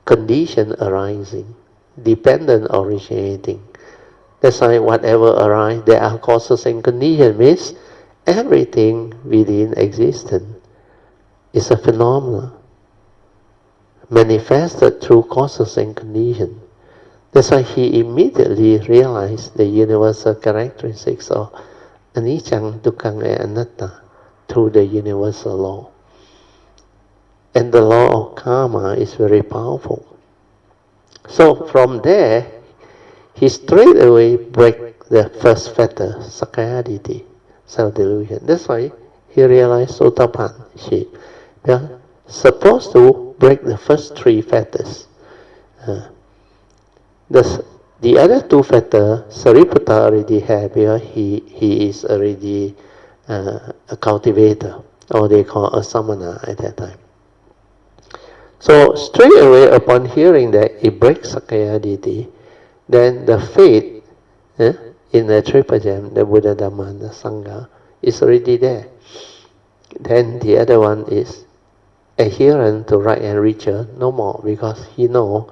condition arising, dependent originating. That's why whatever arises, there are causes and conditions. Means everything within existence is a phenomenon manifested through causes and conditions. That's why he immediately realized the universal characteristics of anicca, dukkha, and anatta through the universal law. And the law of karma is very powerful. So from there, he straight away break the first fetter, sakkayaditthi, self-delusion. That's why he realized sotapanship. They are supposed to break the first 3 fetters. The other 2 fetters, Sariputta already had, because he is already a cultivator, or they call a samana at that time. So straight away upon hearing that, it breaks sakkayaditthi. Then the faith in the Triple Gem, the Buddha, Dhamma, and the Sangha, is already there. Then the other one is adherent to right and ritual, no more, because he know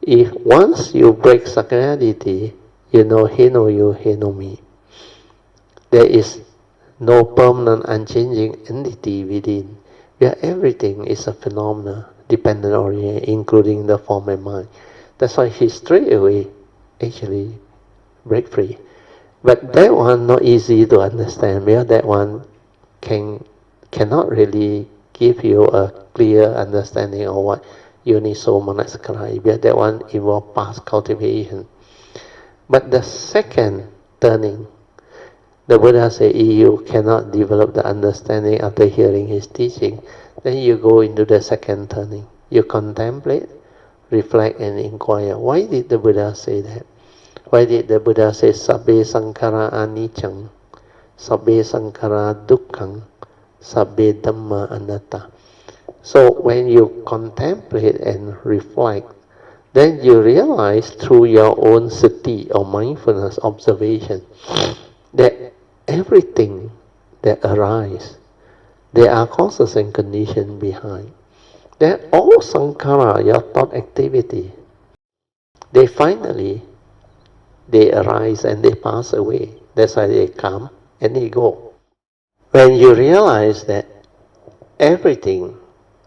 if once you break sacrality, you know he know you, he know me. There is no permanent unchanging entity within, where everything is a phenomena, dependent oriented, including the form and mind. That's why he straight away actually break free. But that one not easy to understand, because that one cannot really give you a clear understanding of what Uniso Manasikara, because that one involves past cultivation. But the second turning, the Buddha said, if you cannot develop the understanding after hearing his teaching, then you go into the second turning. You contemplate, reflect, and inquire. Why did the Buddha say that? Why did the Buddha say, Sabbe Sankara Anicang, Sabbe Sankara Dukkhang, Sabbe Dhamma Anatta? So when you contemplate and reflect, then you realize through your own sati or mindfulness observation that everything that arises, there are causes and conditions behind. That all sankhara, your thought activity, they arise and they pass away. That's why they come and they go. When you realize that everything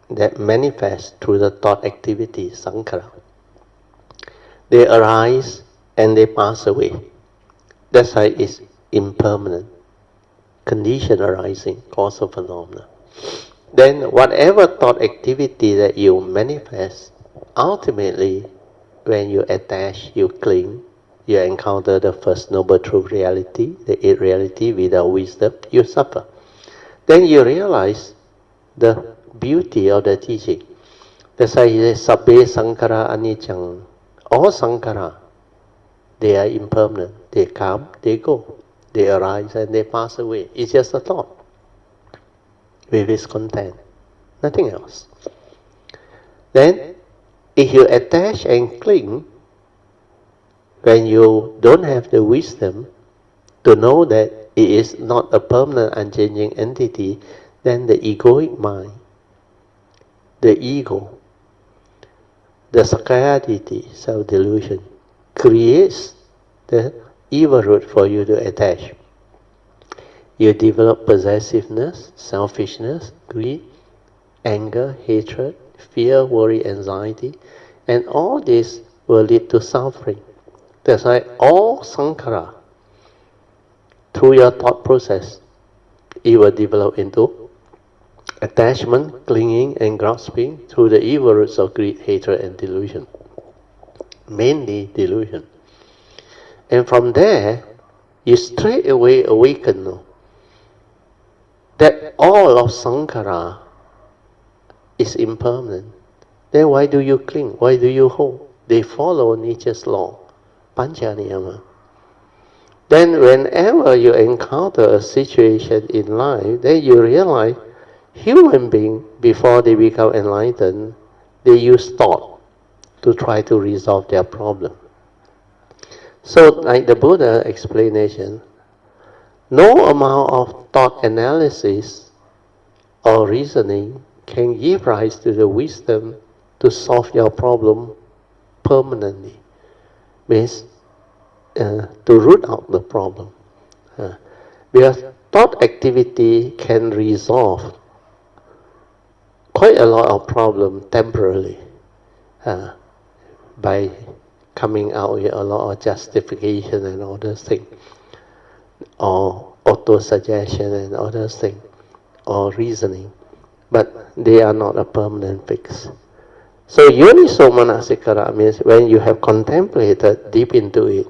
that manifests through the thought activity, sankhara, they arise and they pass away. That's why it's impermanent. Condition arising, cause of phenomena. Then whatever thought activity that you manifest, ultimately when you attach, you cling, you encounter the first noble truth reality, the eighth reality without wisdom, you suffer. Then you realize the beauty of the teaching. That's why he says, Sabbe Sankara Anicang. All Sankara, they are impermanent. They come, they go. They arise and they pass away. It's just a thought with its content, nothing else. Then, if you attach and cling, when you don't have the wisdom to know that it is not a permanent unchanging entity, then the egoic mind, the ego, the sacrality, self-delusion, creates the evil root for you to attach. You develop possessiveness, selfishness, greed, anger, hatred, fear, worry, anxiety, and all this will lead to suffering. That's why all sankhara, through your thought process, it will develop into attachment, clinging, and grasping through the evil roots of greed, hatred, and delusion. Mainly delusion. And from there, you straight away awaken that all of sankhara is impermanent. Then why do you cling? Why do you hold? They follow nature's law, pancha niyama. Then whenever you encounter a situation in life, then you realize human beings, before they become enlightened, they use thought to try to resolve their problem. So, like the Buddha explanation, no amount of thought analysis or reasoning can give rise to the wisdom to solve your problem permanently. Means to root out the problem. Because thought activity can resolve quite a lot of problem temporarily by coming out with a lot of justification and all those things, or auto-suggestion and all those things, or reasoning, but they are not a permanent fix. So Yoniso Manasikara means when you have contemplated deep into it,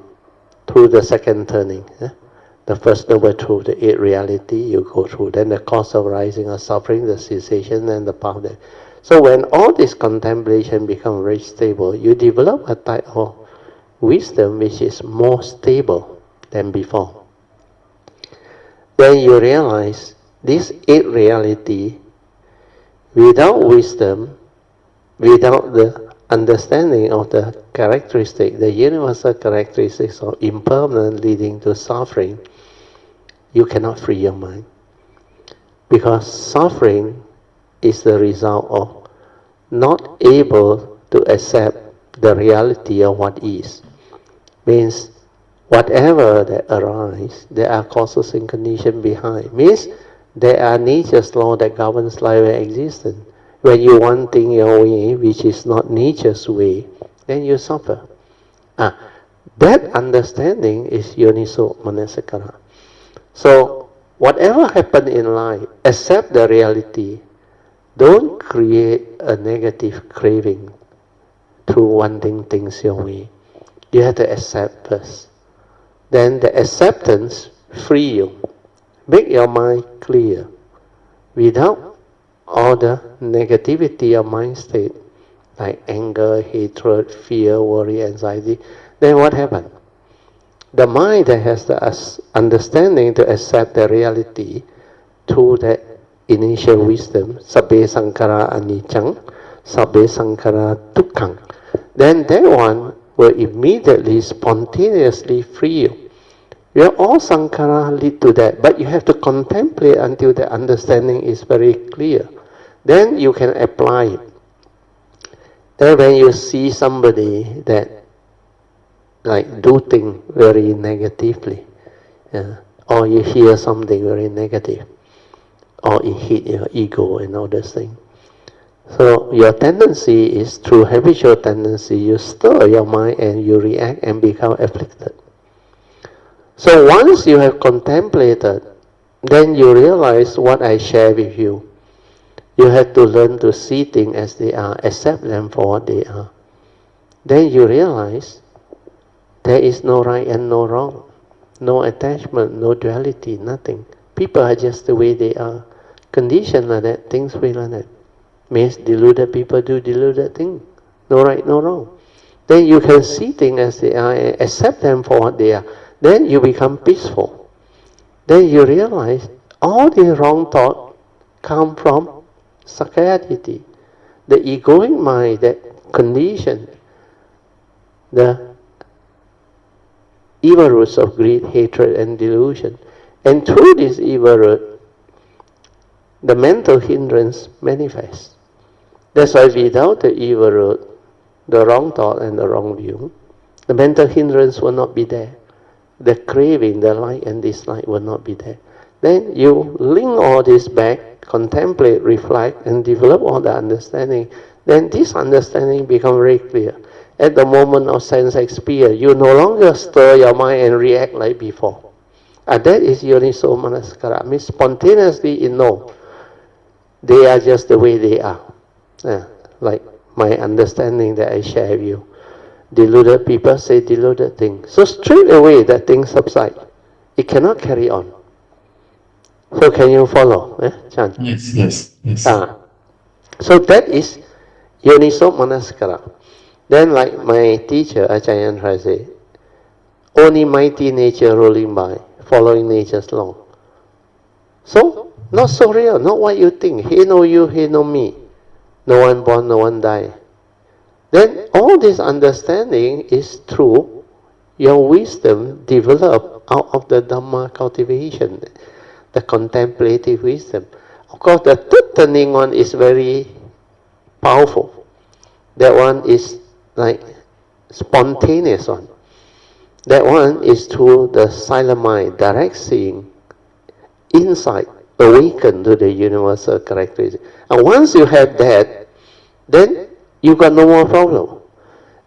through the second turning, the first noble truth, the eighth reality, you go through, then the cause of rising or suffering, the cessation, and the path there. So when all this contemplation becomes very stable, you develop a type of wisdom which is more stable than before. Then you realize this eighth reality, without wisdom, without the understanding of the characteristic, the universal characteristics of impermanence leading to suffering, you cannot free your mind. Because suffering is the result of not able to accept the reality of what is. Means whatever that arises, there are causes and conditions behind. Means there are nature's law that governs life and existence. When you want things your way, which is not nature's way, then you suffer. That understanding is Yoniso Manasikara. So, whatever happens in life, accept the reality. Don't create a negative craving through wanting things your way. You have to accept first. Then the acceptance free you. Make your mind clear. Without all the negativity of mind state, like anger, hatred, fear, worry, anxiety, then what happens? The mind that has the understanding to accept the reality through that initial wisdom, sabbe sankhara anicca, sabbe sankhara dukkha, then that one will immediately, spontaneously free you. All sankhara lead to that, but you have to contemplate until the understanding is very clear. Then you can apply it. Then when you see somebody that do things very negatively, or you hear something very negative, or it hit your ego and all those things. So your tendency is, through habitual tendency, you stir your mind and you react and become afflicted. So once you have contemplated, then you realize what I share with you. You have to learn to see things as they are, accept them for what they are. Then you realize there is no right and no wrong, no attachment, no duality, nothing. People are just the way they are. Conditions like that, things will like that. Means deluded people do deluded things. No right, no wrong. Then you can see things as they are and accept them for what they are. Then you become peaceful. Then you realize all the wrong thoughts come from Sakayaditi, the egoic mind that condition the evil roots of greed, hatred, and delusion. And through this evil root, the mental hindrance manifests. That's why without the evil root, the wrong thought and the wrong view, the mental hindrance will not be there. The craving, the like and dislike will not be there. Then you link all this back, contemplate, reflect, and develop all the understanding. Then this understanding becomes very clear. At the moment of sense experience, you no longer stir your mind and react like before. And that is Yoniso Manasikara. Means spontaneously you know they are just the way they are. Like my understanding that I share with you. Deluded people say deluded things. So straight away that thing subsides. It cannot carry on. So can you follow, Chan? Yes. So that is Yoniso Manasikara. Then like my teacher, Ajahn Chah say, only mighty nature ruling by, following nature's law. So, not so real, not what you think. He know you, he know me. No one born, no one die. Then all this understanding is through your wisdom developed out of the Dhamma cultivation, the contemplative wisdom. Of course, the third turning one is very powerful. That one is like spontaneous one. That one is through the silent mind, direct seeing, insight, awaken to the universal characteristic. And once you have that, then you got no more problem.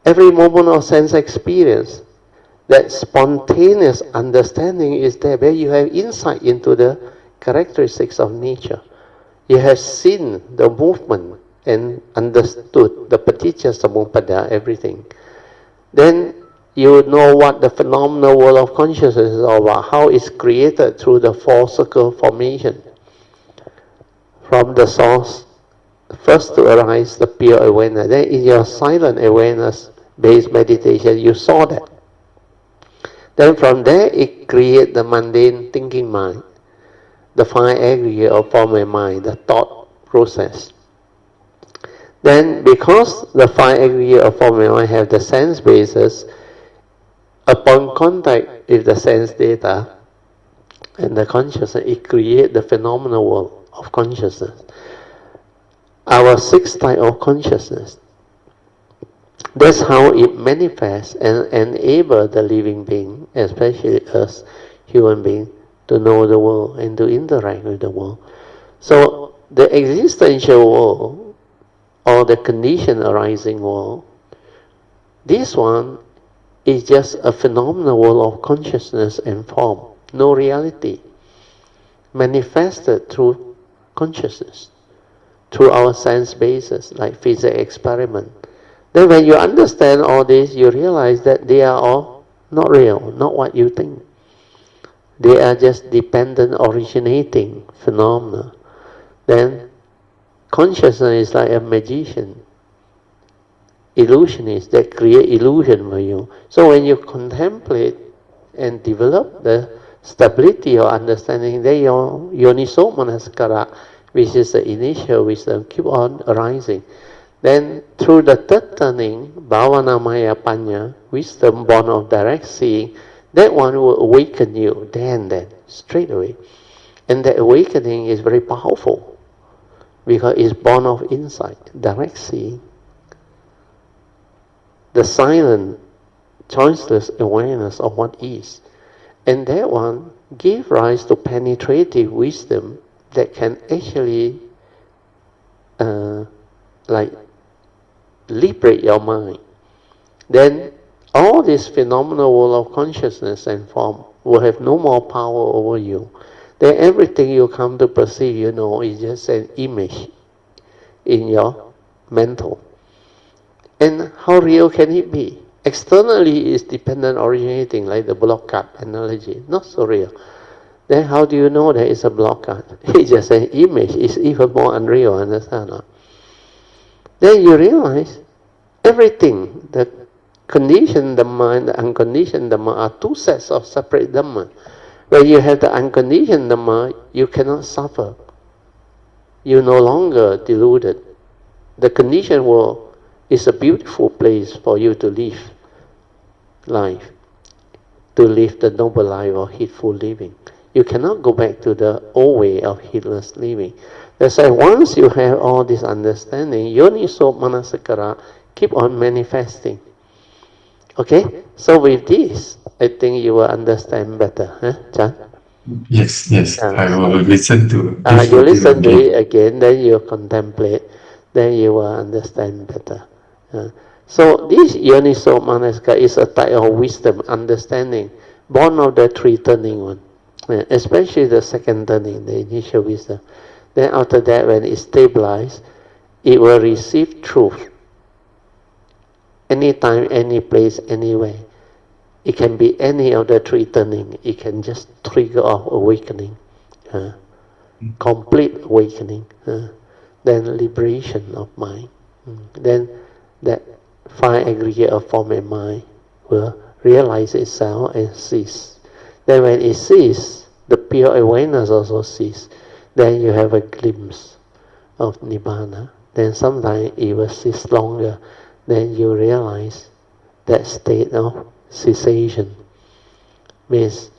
Every moment of sense experience, that spontaneous understanding is there, where you have insight into the characteristics of nature. You have seen the movement and understood the paticca samuppada, everything. Then you know what the phenomenal world of consciousness is all about, how it's created through the four circle formation. From the source, first to arise the pure awareness. Then in your silent awareness-based meditation, you saw that. Then from there, it creates the mundane thinking mind, the fine aggregate of form and mind, the thought process. Then, because the fine aggregate of form and mind have the sense basis, upon contact with the sense data, And the consciousness, it creates the phenomenal world of consciousness. Our sixth type of consciousness. That's how it manifests and enables the living being, especially us human beings, to know the world and to interact with the world. So the existential world, or the conditioned arising world, this one is just a phenomenal world of consciousness and form, no reality, manifested through consciousness, through our sense bases, like physics experiment. Then when you understand all this, you realize that they are all not real, not what you think. They are just dependent originating phenomena. Then consciousness is like a magician, illusionist that create illusion for you. So when you contemplate and develop the stability or understanding, then your yoniso manasikara, which is the initial wisdom, keep on arising. Then through the third turning, bhavana maya panya, wisdom born of direct seeing, that one will awaken you then, straight away. And that awakening is very powerful because it's born of insight, direct seeing. The silent, choiceless awareness of what is. And that one gives rise to penetrative wisdom that can actually liberate your mind. Then all this phenomenal world of consciousness and form will have no more power over you. Then everything you come to perceive, is just an image in your mental. And how real can it be? Externally is dependent originating, like the block cut analogy, not so real. Then how do you know that it's a block cut? It's just an image, it's even more unreal, understand? Then you realize everything, the conditioned Dhamma and the unconditioned Dhamma are two sets of separate Dhamma. When you have the unconditioned Dhamma, you cannot suffer. You're no longer deluded. The conditioned world is a beautiful place for you to live life, to live the noble life of heedful living. You cannot go back to the old way of heedless living. That's why once you have all this understanding, yoniso manasikara keep on manifesting. Okay? So with this, I think you will understand better. Huh, Chan? Yes. I will listen to it. You listen to it again, then you contemplate, then you will understand better. So this yoniso manasikara is a type of wisdom, understanding, born of the three turning one. Especially the second turning, the initial wisdom. Then after that, when it stabilizes, it will receive truth. Anytime, any place, anywhere. It can be any of the three turning. It can just trigger off awakening. Complete awakening. Then liberation of mind. Then that five aggregate of form and mind will realize itself and cease. Then when it ceases, the pure awareness also ceases. Then you have a glimpse of Nibbana. Then sometimes it will cease longer. Then you realize that state of cessation means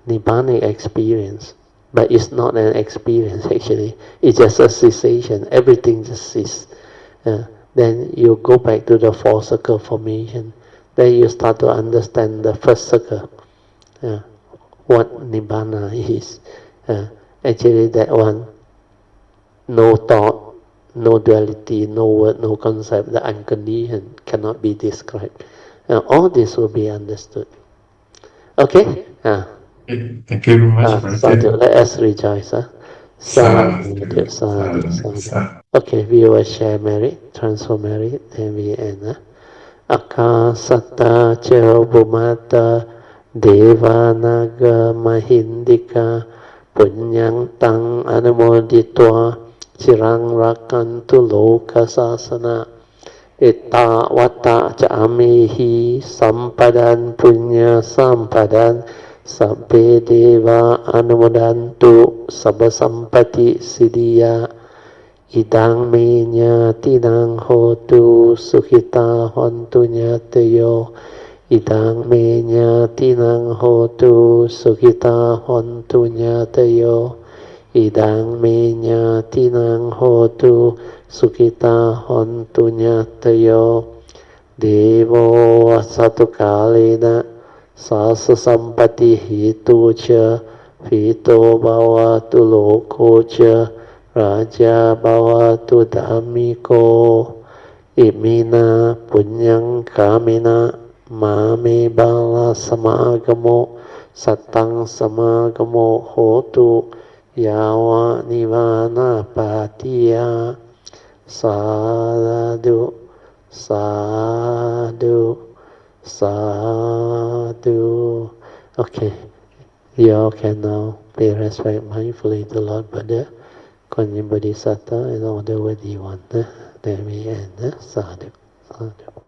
Nibbana experience. But it's not an experience actually. It's just a cessation. Everything just ceases. Then you go back to the four circle formation. Then you start to understand the first circle. What Nibbana is. Actually that one, no thought, no duality, no word, no concept, the unconditioned cannot be described. All this will be understood. Okay? Thank you very much. Sadhu. Let us rejoice. Sadhu, sadhu, sadhu. Okay, we will share merit, transfer merit, then we end. Akasata cha bhumata devanaga mahindika punyang tang anumoditwa cirang rakantu loka sasana ita wata ca amihi sampadan punya sampadan sabbe deva anumodantu sabba sampati siddhya idang menya tinang hotu sukhita hontu nyateyo Idang me nyatinang hotu sukita hontu nyatayo. Idang me nyatinang hotu sukita hontu nyatayo. Devo asatu kalena sasa sampati hitu cha Vito bhavatu loko cha Raja bhavatu dhammiko. Imina punyang kamina Mame bala samagamo Satang samagamo hotu Yawa nivana patiya. Sadhu, sadhu, sadhu. Okay, you all can now pay respect mindfully to Lord Buddha, Kuan Yin Bodhisattva, and all the worthy one. Then we end. Sadhu, sadhu.